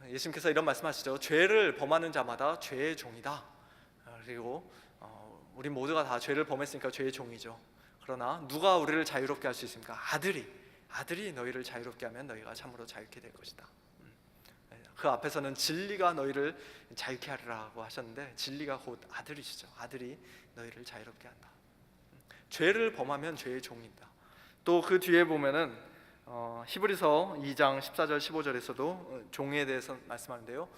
예수님께서 이런 말씀하시죠. 죄를 범하는 자마다 죄의 종이다. 그리고 우리 모두가 다 죄를 범했으니까 죄의 종이죠. 그러나 누가 우리를 자유롭게 할 수 있습니까? 아들이 너희를 자유롭게 하면 너희가 참으로 자유케 될 것이다. 그 앞에서는 진리가 너희를 자유케 하리라고 하셨는데, 진리가 곧 아들이시죠. 아들이 너희를 자유롭게 한다. 죄를 범하면 죄의 종입니다. 또 그 뒤에 보면은 히브리서 2장 14절 15절에서도 종에 대해서 말씀하는데요.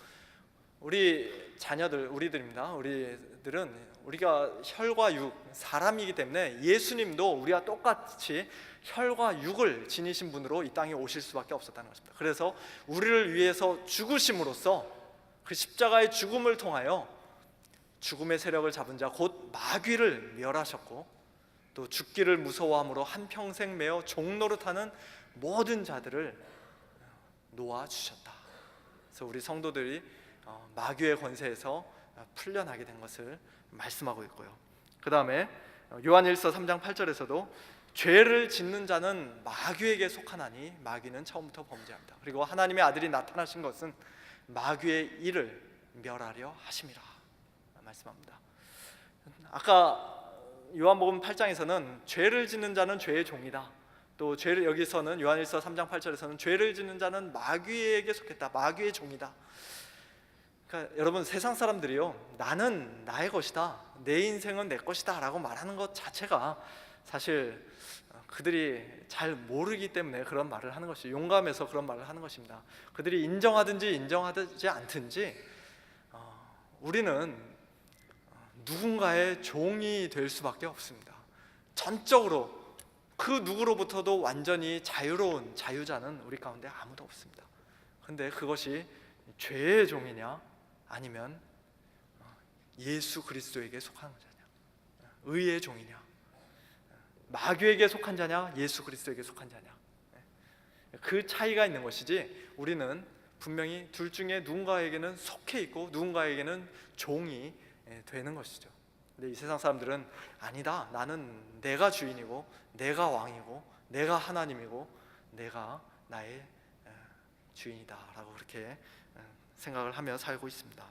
우리 자녀들, 우리들입니다. 우리들은 우리가 혈과 육, 사람이기 때문에 예수님도 우리와 똑같이 혈과 육을 지니신 분으로 이 땅에 오실 수밖에 없었다는 것입니다. 그래서 우리를 위해서 죽으심으로써 그 십자가의 죽음을 통하여 죽음의 세력을 잡은 자 곧 마귀를 멸하셨고, 또 죽기를 무서워함으로 한평생 매어 종노릇하는 모든 자들을 놓아주셨다. 그래서 우리 성도들이 마귀의 권세에서 풀려나게 된 것을 말씀하고 있고요. 그 다음에 요한일서 3장 8절에서도 죄를 짓는 자는 마귀에게 속하나니 마귀는 처음부터 범죄합니다. 그리고 하나님의 아들이 나타나신 것은 마귀의 일을 멸하려 하심이라 말씀합니다. 아까 요한복음 8장에서는 죄를 짓는 자는 죄의 종이다. 또 죄를, 여기서는 요한일서 3장 8절에서는 죄를 짓는 자는 마귀에게 속했다. 마귀의 종이다. 그러니까 여러분, 세상 사람들이요, 나는 나의 것이다, 내 인생은 내 것이다 라고 말하는 것 자체가 사실 그들이 잘 모르기 때문에 그런 말을 하는 것이, 용감해서 그런 말을 하는 것입니다. 그들이 인정하든지 인정하지 않든지 우리는 누군가의 종이 될 수밖에 없습니다. 전적으로 그 누구로부터도 완전히 자유로운 자유자는 우리 가운데 아무도 없습니다. 그런데 그것이 죄의 종이냐, 아니면 예수 그리스도에게 속한 자냐, 의의 종이냐, 마귀에게 속한 자냐, 예수 그리스도에게 속한 자냐, 그 차이가 있는 것이지, 우리는 분명히 둘 중에 누군가에게는 속해 있고 누군가에게는 종이 되는 것이죠. 근데 이 세상 사람들은 아니다, 나는 내가 주인이고 내가 왕이고 내가 하나님이고 내가 나의 주인이다 라고 그렇게 생각을 하며 살고 있습니다.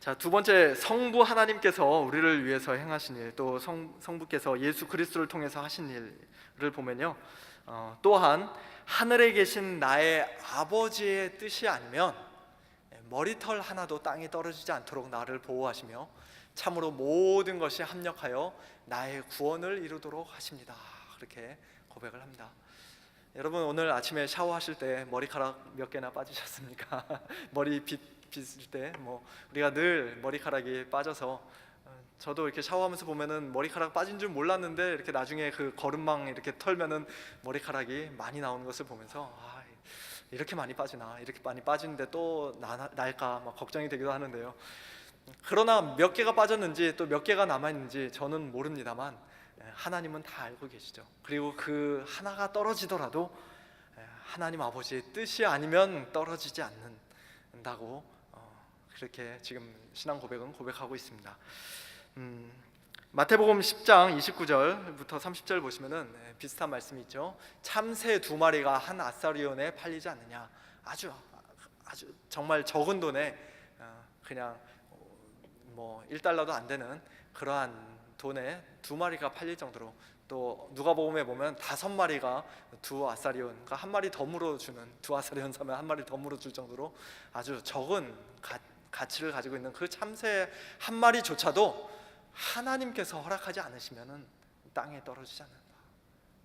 자, 두 번째, 성부 하나님께서 우리를 위해서 행하신 일, 또 성부께서 예수 그리스도를 통해서 하신 일을 보면요, 또한 하늘에 계신 나의 아버지의 뜻이 아니면 머리털 하나도 땅에 떨어지지 않도록 나를 보호하시며 참으로 모든 것이 합력하여 나의 구원을 이루도록 하십니다. 그렇게 고백을 합니다. 여러분, 오늘 아침에 샤워하실 때 머리카락 몇 개나 빠지셨습니까? 머리 빗을 때 우리가 늘 머리카락이 빠져서, 저도 이렇게 샤워하면서 보면은 머리카락 빠진 줄 몰랐는데 이렇게 나중에 그 거름망 이렇게 털면은 머리카락이 많이 나오는 것을 보면서 이렇게 많이 빠지나, 이렇게 많이 빠지는데 또 날까 막 걱정이 되기도 하는데요. 그러나 몇 개가 빠졌는지 또 몇 개가 남아있는지 저는 모릅니다만 하나님은 다 알고 계시죠. 그리고 그 하나가 떨어지더라도 하나님 아버지의 뜻이 아니면 떨어지지 않는다고 그렇게 지금 신앙 고백은 고백하고 있습니다. 마태복음 10장 29절부터 30절 보시면은 비슷한 말씀이 있죠. 참새 2마리가 한 아사리온에 팔리지 않느냐. 아주 정말 적은 돈에 그냥 1달러도 안 되는 그러한 돈에 2마리가 팔릴 정도로 또 누가복음에 보면 5마리가 두 아사리온, 그러니까 한 마리 더 물어주는, 두 아사리온 사면 한 마리 더 물어줄 정도로 아주 적은 가치를 가지고 있는 그 참새 한 마리조차도 하나님께서 허락하지 않으시면은 땅에 떨어지지 않는다.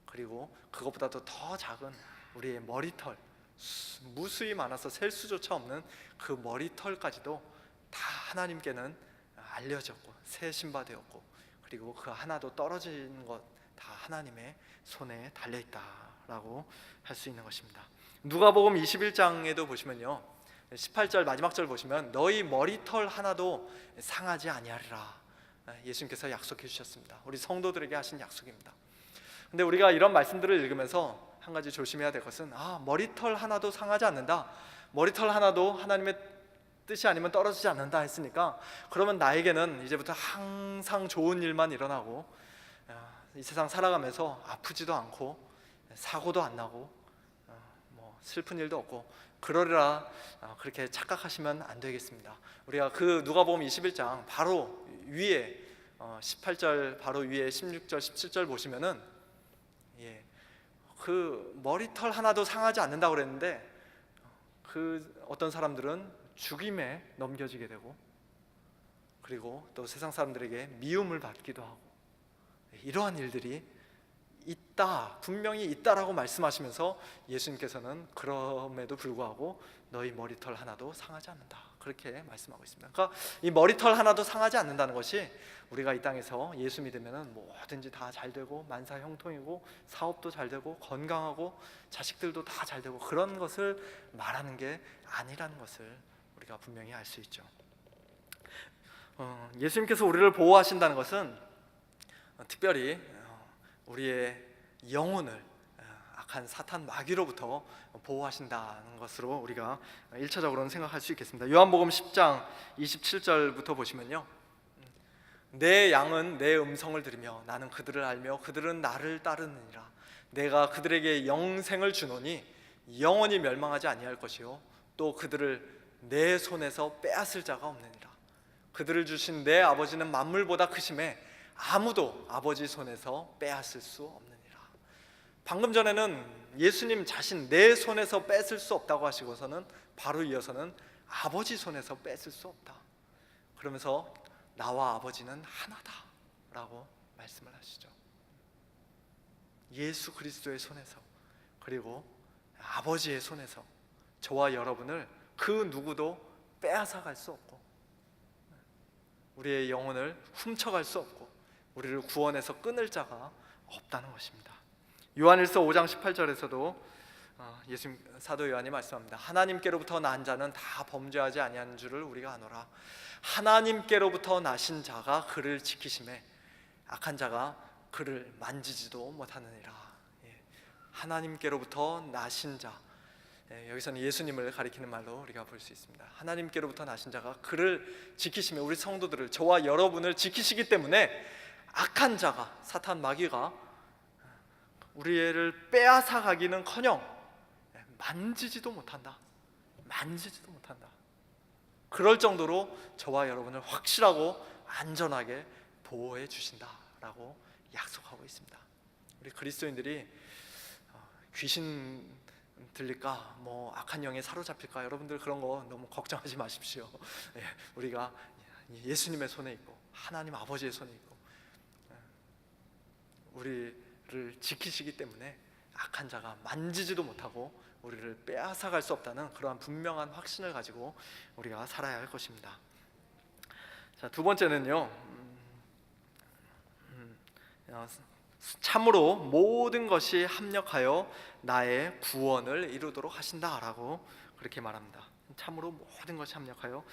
그리고 그것보다도 더 작은 우리의 머리털, 무수히 많아서 셀 수조차 없는 그 머리털까지도 다 하나님께는 알려졌고 세신 바 되었고, 그리고 그 하나도 떨어지는 것 다 하나님의 손에 달려있다라고 할 수 있는 것입니다. 누가복음 21장에도 보시면요, 18절 마지막 절 보시면 너희 머리털 하나도 상하지 아니하리라, 예수님께서 약속해 주셨습니다. 우리 성도들에게 하신 약속입니다. 근데 우리가 이런 말씀들을 읽으면서 한 가지 조심해야 될 것은, 머리털 하나도 상하지 않는다, 머리털 하나도 하나님의 뜻이 아니면 떨어지지 않는다 했으니까, 그러면 나에게는 이제부터 항상 좋은 일만 일어나고 이 세상 살아가면서 아프지도 않고 사고도 안 나고 슬픈 일도 없고 그러리라, 그렇게 착각하시면 안 되겠습니다. 우리가 그 누가복음 21장 바로 위에 18절 바로 위에 16절 17절 보시면은, 그 머리털 하나도 상하지 않는다고 그랬는데 그 어떤 사람들은 죽임에 넘겨지게 되고, 그리고 또 세상 사람들에게 미움을 받기도 하고, 이러한 일들이 있다, 분명히 있다라고 말씀하시면서 예수님께서는 그럼에도 불구하고 너희 머리털 하나도 상하지 않는다, 그렇게 말씀하고 있습니다. 그러니까 이 머리털 하나도 상하지 않는다는 것이, 우리가 이 땅에서 예수 믿으면 뭐든지 다 잘 되고 만사 형통이고 사업도 잘 되고 건강하고 자식들도 다 잘 되고 그런 것을 말하는 게 아니라는 것을 우리가 분명히 알 수 있죠. 예수님께서 우리를 보호하신다는 것은 특별히 우리의 영혼을 악한 사탄 마귀로부터 보호하신다는 것으로 우리가 1차적으로는 생각할 수 있겠습니다. 요한복음 10장 27절부터 보시면요, 내 양은 내 음성을 들으며 나는 그들을 알며 그들은 나를 따르느니라. 내가 그들에게 영생을 주노니 영원히 멸망하지 아니할 것이요 또 그들을 내 손에서 빼앗을 자가 없느니라. 그들을 주신 내 아버지는 만물보다 크심에 아무도 아버지 손에서 빼앗을 수 없느니라. 방금 전에는 예수님 자신 내 손에서 뺏을 수 없다고 하시고서는 바로 이어서는 아버지 손에서 뺏을 수 없다, 그러면서 나와 아버지는 하나다 라고 말씀을 하시죠. 예수 그리스도의 손에서, 그리고 아버지의 손에서 저와 여러분을 그 누구도 빼앗아 갈 수 없고, 우리의 영혼을 훔쳐갈 수 없고, 우리를 구원해서 끊을 자가 없다는 것입니다. 요한일서 5장 18절에서도 예수님 사도 요한이 말씀합니다. 하나님께로부터 난 자는 다 범죄하지 아니하는 줄을 우리가 아노라. 하나님께로부터 나신 자가 그를 지키심에 악한 자가 그를 만지지도 못하느니라. 하나님께로부터 나신 자, 여기서는 예수님을 가리키는 말로 우리가 볼 수 있습니다. 하나님께로부터 나신 자가 그를 지키시며, 우리 성도들을, 저와 여러분을 지키시기 때문에 악한 자가, 사탄 마귀가 우리를 빼앗아 가기는커녕 만지지도 못한다. 그럴 정도로 저와 여러분을 확실하고 안전하게 보호해 주신다라고 약속하고 있습니다. 우리 그리스도인들이 귀신 들릴까, 악한 영에 사로잡힐까, 여러분들 그런 거 너무 걱정하지 마십시오. 우리가 예수님의 손에 있고 하나님 아버지의 손에 있고 우리를 지키시기 때문에 악한 자가 만지지도 못하고 우리를 빼앗아갈 수 없다는 그러한 분명한 확신을 가지고 우리가 살아야 할 것입니다. 자, 두 번째는요, 참으로 모든 것이 합력하여 나의 구원을 이루도록 하신다라고 그렇게 말합니다. 참으로 모든 것이 합력하여,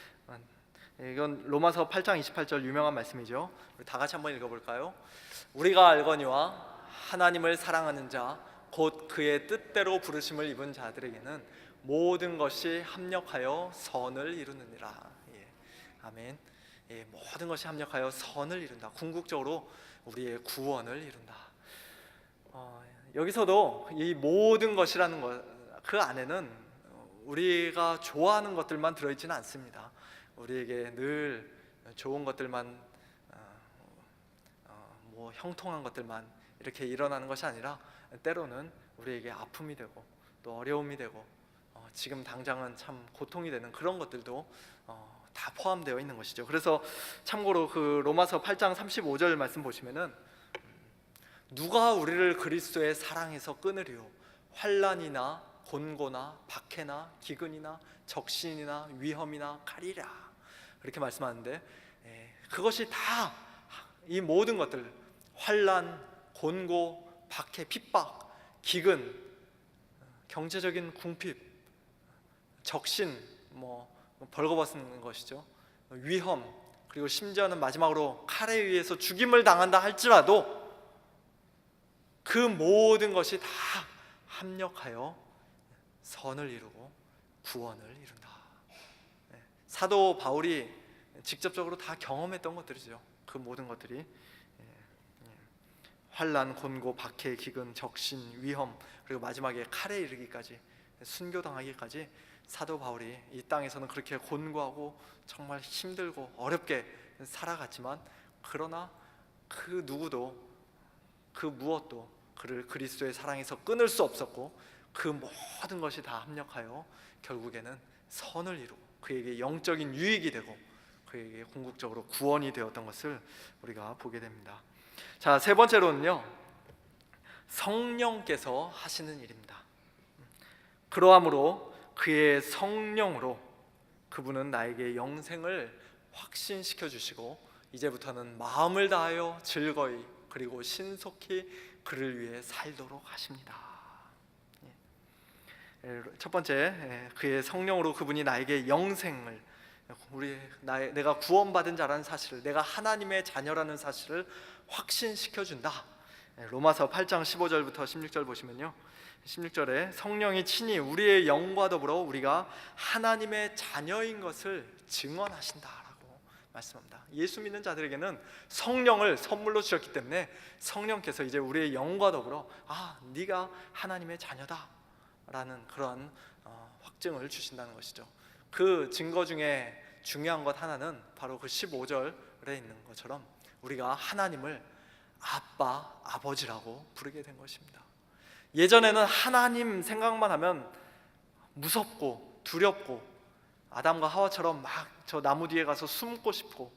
이건 로마서 8장 28절 유명한 말씀이죠. 우리 다 같이 한번 읽어볼까요? 우리가 알거니와 하나님을 사랑하는 자 곧 그의 뜻대로 부르심을 입은 자들에게는 모든 것이 합력하여 선을 이루느니라. 아멘. 모든 것이 합력하여 선을 이룬다. 궁극적으로 우리의 구원을 이룬다. 여기서도 이 모든 것이라는 것, 그 안에는 우리가 좋아하는 것들만 들어있지는 않습니다. 우리에게 늘 좋은 것들만, 형통한 것들만 이렇게 일어나는 것이 아니라 때로는 우리에게 아픔이 되고 또 어려움이 되고 지금 당장은 참 고통이 되는 그런 것들도 다 포함되어 있는 것이죠. 그래서 참고로 그 로마서 8장 35절 말씀 보시면은 누가 우리를 그리스도의 사랑에서 끊으리요? 환난이나 곤고나 박해나 기근이나 적신이나 위험이나 칼이라, 그렇게 말씀하는데, 그것이 다, 이 모든 것들, 환난, 곤고, 박해, 핍박, 기근, 경제적인 궁핍, 적신, 벌거벗은 것이죠. 위험, 그리고 심지어는 마지막으로 칼에 의해서 죽임을 당한다 할지라도 그 모든 것이 다 합력하여 선을 이루고 구원을 이룬다. 사도 바울이 직접적으로 다 경험했던 것들이죠. 그 모든 것들이 환난, 곤고, 박해, 기근, 적신, 위험, 그리고 마지막에 칼에 이르기까지, 순교당하기까지 사도 바울이 이 땅에서는 그렇게 곤고하고 정말 힘들고 어렵게 살아갔지만, 그러나 그 누구도 그 무엇도 그를 그리스도의 사랑에서 끊을 수 없었고, 그 모든 것이 다 합력하여 결국에는 선을 이루고 그에게 영적인 유익이 되고 그에게 궁극적으로 구원이 되었던 것을 우리가 보게 됩니다. 자, 세 번째로는요, 성령께서 하시는 일입니다. 그러함으로 그의 성령으로 그분은 나에게 영생을 확신시켜 주시고 이제부터는 마음을 다하여 즐거이 그리고 신속히 그를 위해 살도록 하십니다. 첫 번째, 그의 성령으로 그분이 나에게 영생을, 내가 구원받은 자라는 사실을, 내가 하나님의 자녀라는 사실을 확신시켜 준다. 로마서 8장 15절부터 16절 보시면요, 16절에 성령이 친히 우리의 영과 더불어 우리가 하나님의 자녀인 것을 증언하신다라고 말씀합니다. 예수 믿는 자들에게는 성령을 선물로 주셨기 때문에 성령께서 이제 우리의 영과 더불어 네가 하나님의 자녀다 라는 그런 확증을 주신다는 것이죠. 그 증거 중에 중요한 것 하나는 바로 그 15절에 있는 것처럼 우리가 하나님을 아빠, 아버지라고 부르게 된 것입니다. 예전에는 하나님 생각만 하면 무섭고 두렵고 아담과 하와처럼 막 저 나무 뒤에 가서 숨고 싶고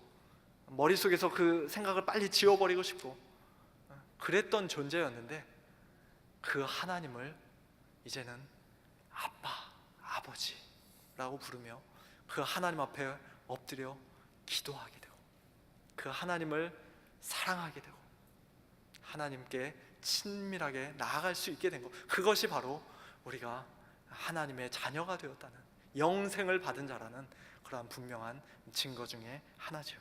머릿속에서 그 생각을 빨리 지워버리고 싶고 그랬던 존재였는데, 그 하나님을 이제는 아빠, 아버지라고 부르며 그 하나님 앞에 엎드려 기도하게 되고 그 하나님을 사랑하게 되고 하나님께 친밀하게 나아갈 수 있게 된 것, 그것이 바로 우리가 하나님의 자녀가 되었다는, 영생을 받은 자라는 그러한 분명한 증거 중에 하나죠.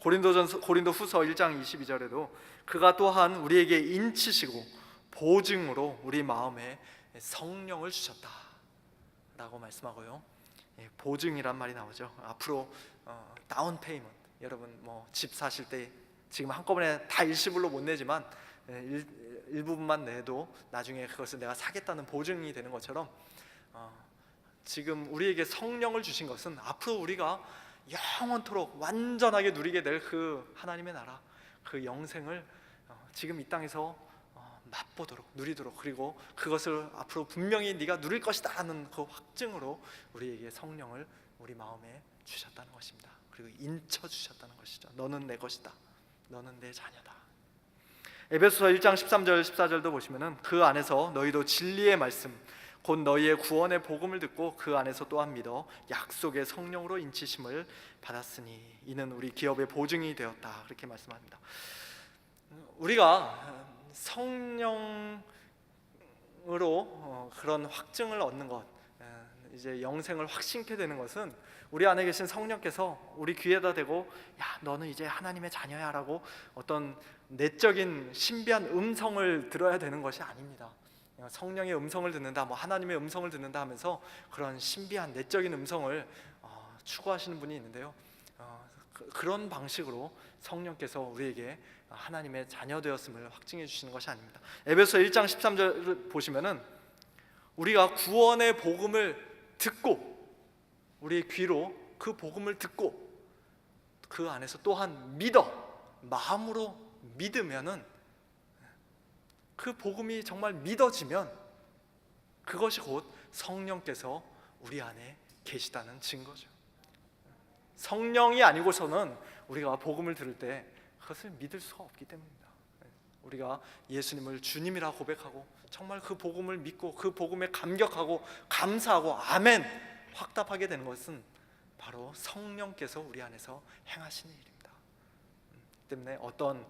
고린도후서 1장 22절에도 그가 또한 우리에게 인치시고 보증으로 우리 마음에 성령을 주셨다라고 말씀하고요. 보증이란 말이 나오죠. 앞으로 다운 페이먼트, 여러분 집 사실 때 지금 한꺼번에 다 일시불로 못 내지만 일부분만 내도 나중에 그것을 내가 사겠다는 보증이 되는 것처럼 지금 우리에게 성령을 주신 것은 앞으로 우리가 영원토록 완전하게 누리게 될 그 하나님의 나라, 그 영생을 지금 이 땅에서 맛보도록, 누리도록, 그리고 그것을 앞으로 분명히 네가 누릴 것이다 하는 그 확증으로 우리에게 성령을 우리 마음에 주셨다는 것입니다. 그리고 인쳐 주셨다는 것이죠. 너는 내 것이다, 너는 내 자녀다. 에베소서 1장 13절 14절도 보시면은 그 안에서 너희도 진리의 말씀 곧 너희의 구원의 복음을 듣고 그 안에서 또한 믿어 약속의 성령으로 인치심을 받았으니 이는 우리 기업의 보증이 되었다, 그렇게 말씀합니다. 우리가 성령으로 그런 확증을 얻는 것, 이제 영생을 확신케 되는 것은 우리 안에 계신 성령께서 우리 귀에다 대고 야 너는 이제 하나님의 자녀야 라고 어떤 내적인 신비한 음성을 들어야 되는 것이 아닙니다. 성령의 음성을 듣는다, 하나님의 음성을 듣는다 하면서 그런 신비한 내적인 음성을 추구하시는 분이 있는데요, 그런 방식으로 성령께서 우리에게 하나님의 자녀 되었음을 확증해 주시는 것이 아닙니다. 에베소 1장 13절 보시면은 우리가 구원의 복음을 듣고 우리의 귀로 그 복음을 듣고 그 안에서 또한 믿어 마음으로 믿으면은 그 복음이 정말 믿어지면 그것이 곧 성령께서 우리 안에 계시다는 증거죠. 성령이 아니고서는 우리가 복음을 들을 때 그것을 믿을 수가 없기 때문입니다. 우리가 예수님을 주님이라 고백하고 정말 그 복음을 믿고 그 복음에 감격하고 감사하고 아멘 확답하게 되는 것은 바로 성령께서 우리 안에서 행하시는 일입니다. 때문에 어떤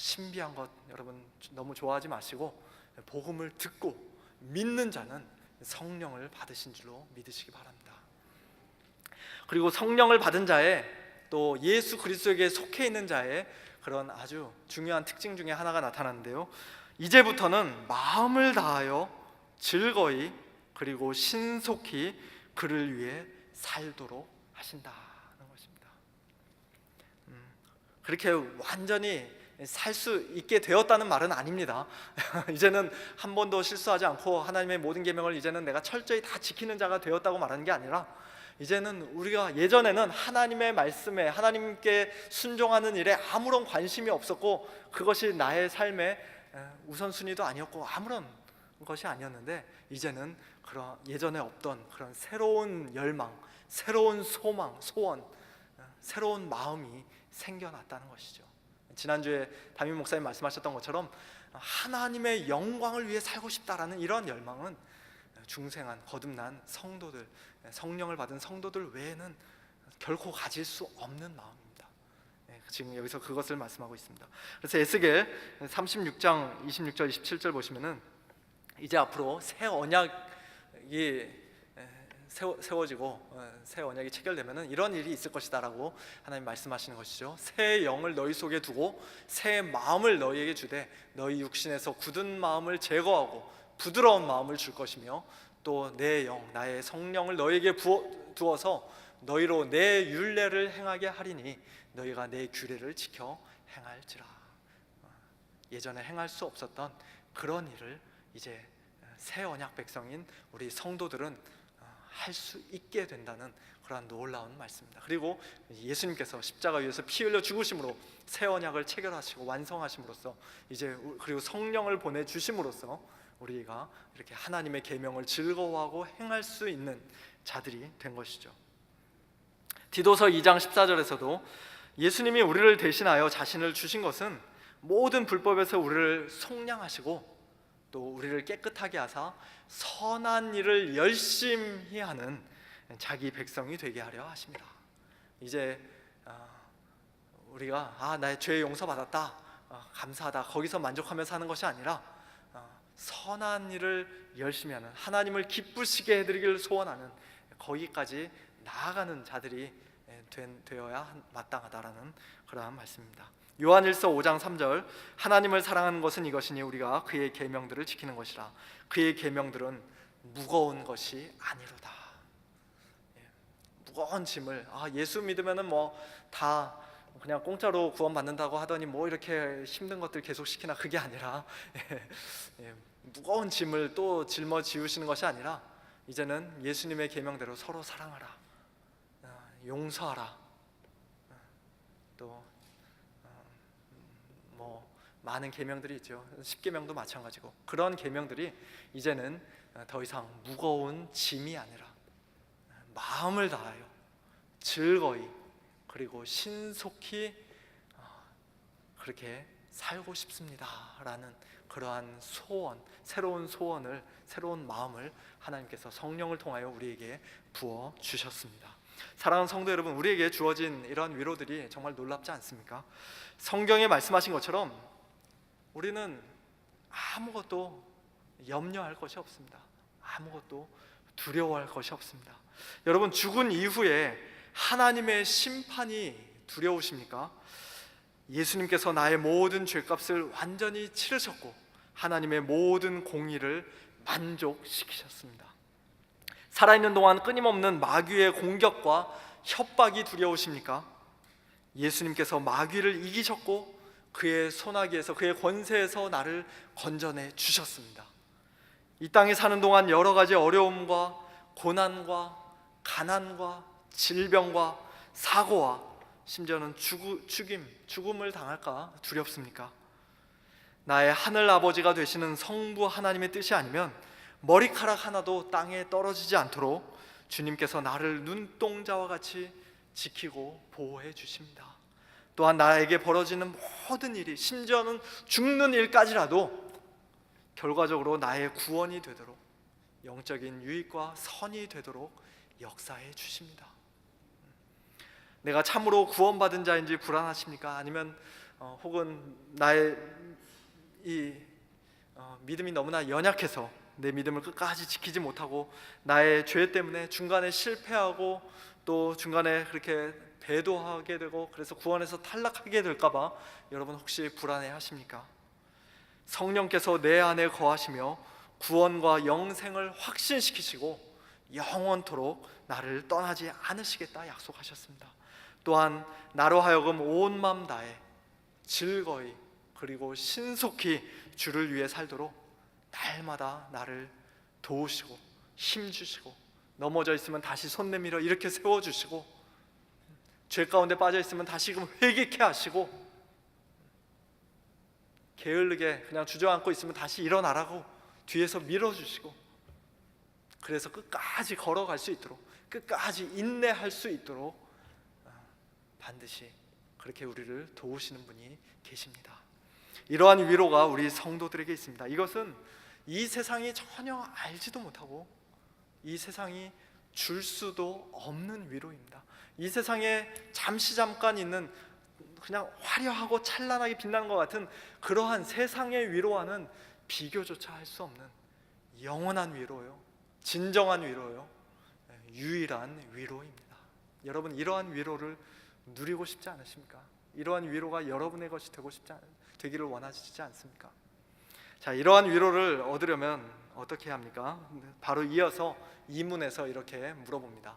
신비한 것 여러분 너무 좋아하지 마시고 복음을 듣고 믿는 자는 성령을 받으신 줄로 믿으시기 바랍니다. 그리고 성령을 받은 자의 또 예수 그리스도에게 속해 있는 자의 그런 아주 중요한 특징 중에 하나가 나타나는데요, 이제부터는 마음을 다하여 즐거이 그리고 신속히 그를 위해 살도록 하신다는 것입니다. 그렇게 완전히 살 수 있게 되었다는 말은 아닙니다. 이제는 한 번도 실수하지 않고 하나님의 모든 계명을 이제는 내가 철저히 다 지키는 자가 되었다고 말하는 게 아니라, 이제는 우리가 예전에는 하나님의 말씀에 하나님께 순종하는 일에 아무런 관심이 없었고 그것이 나의 삶의 우선순위도 아니었고 아무런 것이 아니었는데, 이제는 그런 예전에 없던 그런 새로운 열망, 새로운 소망, 소원, 새로운 마음이 생겨났다는 것이죠. 지난주에 담임 목사님 말씀하셨던 것처럼 하나님의 영광을 위해 살고 싶다라는 이런 열망은 중생한 거듭난 성도들, 성령을 받은 성도들 외에는 결코 가질 수 없는 마음입니다. 지금 여기서 그것을 말씀하고 있습니다. 그래서 에스겔 36장 26절 27절 보시면은 이제 앞으로 새 언약이 세워지고 새 언약이 체결되면은 이런 일이 있을 것이다라고 하나님 말씀하시는 것이죠. 새 영을 너희 속에 두고 새 마음을 너희에게 주되 너희 육신에서 굳은 마음을 제거하고 부드러운 마음을 줄 것이며 또 내 영, 나의 성령을 너희에게 두어서 너희로 내 율례를 행하게 하리니 너희가 내 규례를 지켜 행할지라. 예전에 행할 수 없었던 그런 일을 이제 새 언약 백성인 우리 성도들은 할 수 있게 된다는 그러한 놀라운 말씀입니다. 그리고 예수님께서 십자가 위에서 피 흘려 죽으심으로 새 언약을 체결하시고 완성하심으로써 이제 그리고 성령을 보내 주심으로써 우리가 이렇게 하나님의 계명을 즐거워하고 행할 수 있는 자들이 된 것이죠. 디도서 2장 14절에서도 예수님이 우리를 대신하여 자신을 주신 것은 모든 불법에서 우리를 속량하시고 또 우리를 깨끗하게 하사 선한 일을 열심히 하는 자기 백성이 되게 하려 하십니다. 이제 우리가 나의 죄 용서받았다, 감사하다, 거기서 만족하며 사는 것이 아니라 선한 일을 열심히 하는, 하나님을 기쁘시게 해드리기를 소원하는 거기까지 나아가는 자들이 되어야 마땅하다라는 그러한 말씀입니다. 요한일서 5장 3절, 하나님을 사랑하는 것은 이것이니 우리가 그의 계명들을 지키는 것이라. 그의 계명들은 무거운 것이 아니로다. 무거운 짐을 예수 믿으면은 다 그냥 공짜로 구원받는다고 하더니 이렇게 힘든 것들 계속 시키나, 그게 아니라 무거운 짐을 또 짊어지우시는 것이 아니라 이제는 예수님의 계명대로 서로 사랑하라, 용서하라, 또 많은 계명들이 있죠. 10계명도 마찬가지고 그런 계명들이 이제는 더 이상 무거운 짐이 아니라 마음을 다하여 즐거이 그리고 신속히 그렇게 살고 싶습니다라는 그러한 소원, 새로운 소원을, 새로운 마음을 하나님께서 성령을 통하여 우리에게 부어 주셨습니다. 사랑하는 성도 여러분, 우리에게 주어진 이러한 위로들이 정말 놀랍지 않습니까? 성경에 말씀하신 것처럼 우리는 아무것도 염려할 것이 없습니다. 아무것도 두려워할 것이 없습니다. 여러분, 죽은 이후에 하나님의 심판이 두려우십니까? 예수님께서 나의 모든 죄값을 완전히 치르셨고 하나님의 모든 공의를 만족시키셨습니다. 살아있는 동안 끊임없는 마귀의 공격과 협박이 두려우십니까? 예수님께서 마귀를 이기셨고 그의 소나기에서, 그의 권세에서 나를 건져내 주셨습니다. 이 땅에 사는 동안 여러 가지 어려움과 고난과 가난과 질병과 사고와 심지어는 죽음을 당할까 두렵습니까? 나의 하늘 아버지가 되시는 성부 하나님의 뜻이 아니면 머리카락 하나도 땅에 떨어지지 않도록 주님께서 나를 눈동자와 같이 지키고 보호해 주십니다. 또한 나에게 벌어지는 모든 일이, 심지어는 죽는 일까지라도 결과적으로 나의 구원이 되도록, 영적인 유익과 선이 되도록 역사해 주십니다. 내가 참으로 구원받은 자인지 불안하십니까? 아니면 혹은 나의 믿음이 너무나 연약해서 내 믿음을 끝까지 지키지 못하고 나의 죄 때문에 중간에 실패하고 또 중간에 그렇게 배도하게 되고 그래서 구원에서 탈락하게 될까 봐 여러분 혹시 불안해 하십니까? 성령께서 내 안에 거하시며 구원과 영생을 확신시키시고 영원토록 나를 떠나지 않으시겠다 약속하셨습니다. 또한 나로 하여금 온 마음 다해 즐거이 그리고 신속히 주를 위해 살도록 날마다 나를 도우시고 힘주시고, 넘어져 있으면 다시 손 내밀어 이렇게 세워주시고, 죄 가운데 빠져 있으면 다시금 회개케 하시고, 게을르게 그냥 주저앉고 있으면 다시 일어나라고 뒤에서 밀어주시고, 그래서 끝까지 걸어갈 수 있도록, 끝까지 인내할 수 있도록 반드시 그렇게 우리를 도우시는 분이 계십니다. 이러한 위로가 우리 성도들에게 있습니다. 이것은 이 세상이 전혀 알지도 못하고 이 세상이 줄 수도 없는 위로입니다. 이 세상에 잠깐 있는 그냥 화려하고 찬란하게 빛나는 것 같은 그러한 세상의 위로와는 비교조차 할 수 없는 영원한 위로요, 진정한 위로요, 유일한 위로입니다. 여러분, 이러한 위로를 누리고 싶지 않으십니까? 이러한 위로가 여러분의 것이 되기를 원하시지 않습니까? 자, 이러한 위로를 얻으려면 어떻게 합니까? 바로 이어서 이문에서 이렇게 물어봅니다.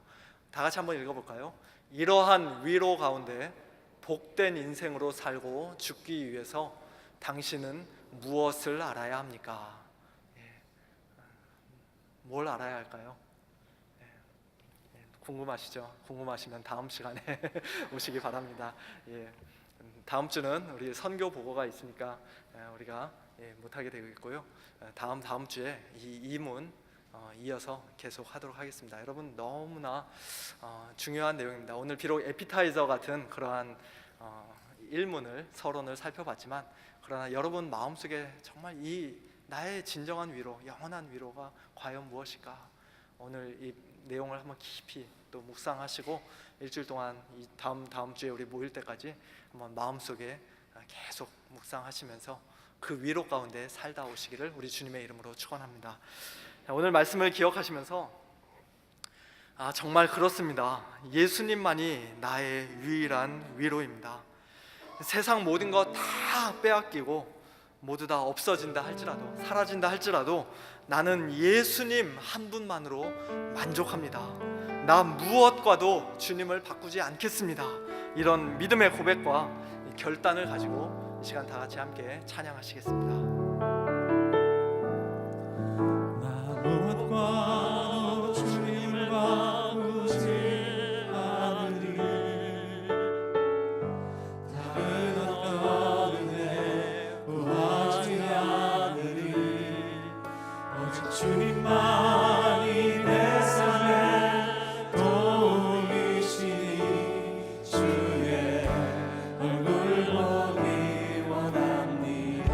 다 같이 한번 읽어볼까요? 이러한 위로 가운데 복된 인생으로 살고 죽기 위해서 당신은 무엇을 알아야 합니까? 뭘 알아야 할까요? 궁금하시죠? 궁금하시면 다음 시간에 오시기 바랍니다. 다음 주는 우리 선교 보고가 있으니까 우리가 못하게 되고 있고요. 다음 주에 이 이문 이어서 계속 하도록 하겠습니다. 여러분, 너무나 중요한 내용입니다. 오늘 비록 에피타이저 같은 그러한 일문을, 서론을 살펴봤지만, 그러나 여러분 마음속에 정말 이 나의 진정한 위로, 영원한 위로가 과연 무엇일까? 오늘 이 내용을 한번 깊이 또 묵상하시고 일주일 동안 이 다음 주에 우리 모일 때까지 한번 마음속에 계속 묵상하시면서 그 위로 가운데 살다 오시기를 우리 주님의 이름으로 축원합니다. 오늘 말씀을 기억하시면서 정말 그렇습니다. 예수님만이 나의 유일한 위로입니다. 세상 모든 것 다 빼앗기고 모두 다 없어진다 할지라도, 사라진다 할지라도 나는 예수님 한 분만으로 만족합니다. 나 무엇과도 주님을 바꾸지 않겠습니다. 이런 믿음의 고백과 결단을 가지고 이 시간 다 같이 함께 찬양하시겠습니다. 나 무엇과도 주님을 바꾸지 않으리. 다른 어떤 구하지 않으리. 오직 주님만이 내 삶의 도움이시니 주의 얼굴 보기 원합니다.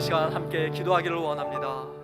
시간 함께 기도하기를 원합니다.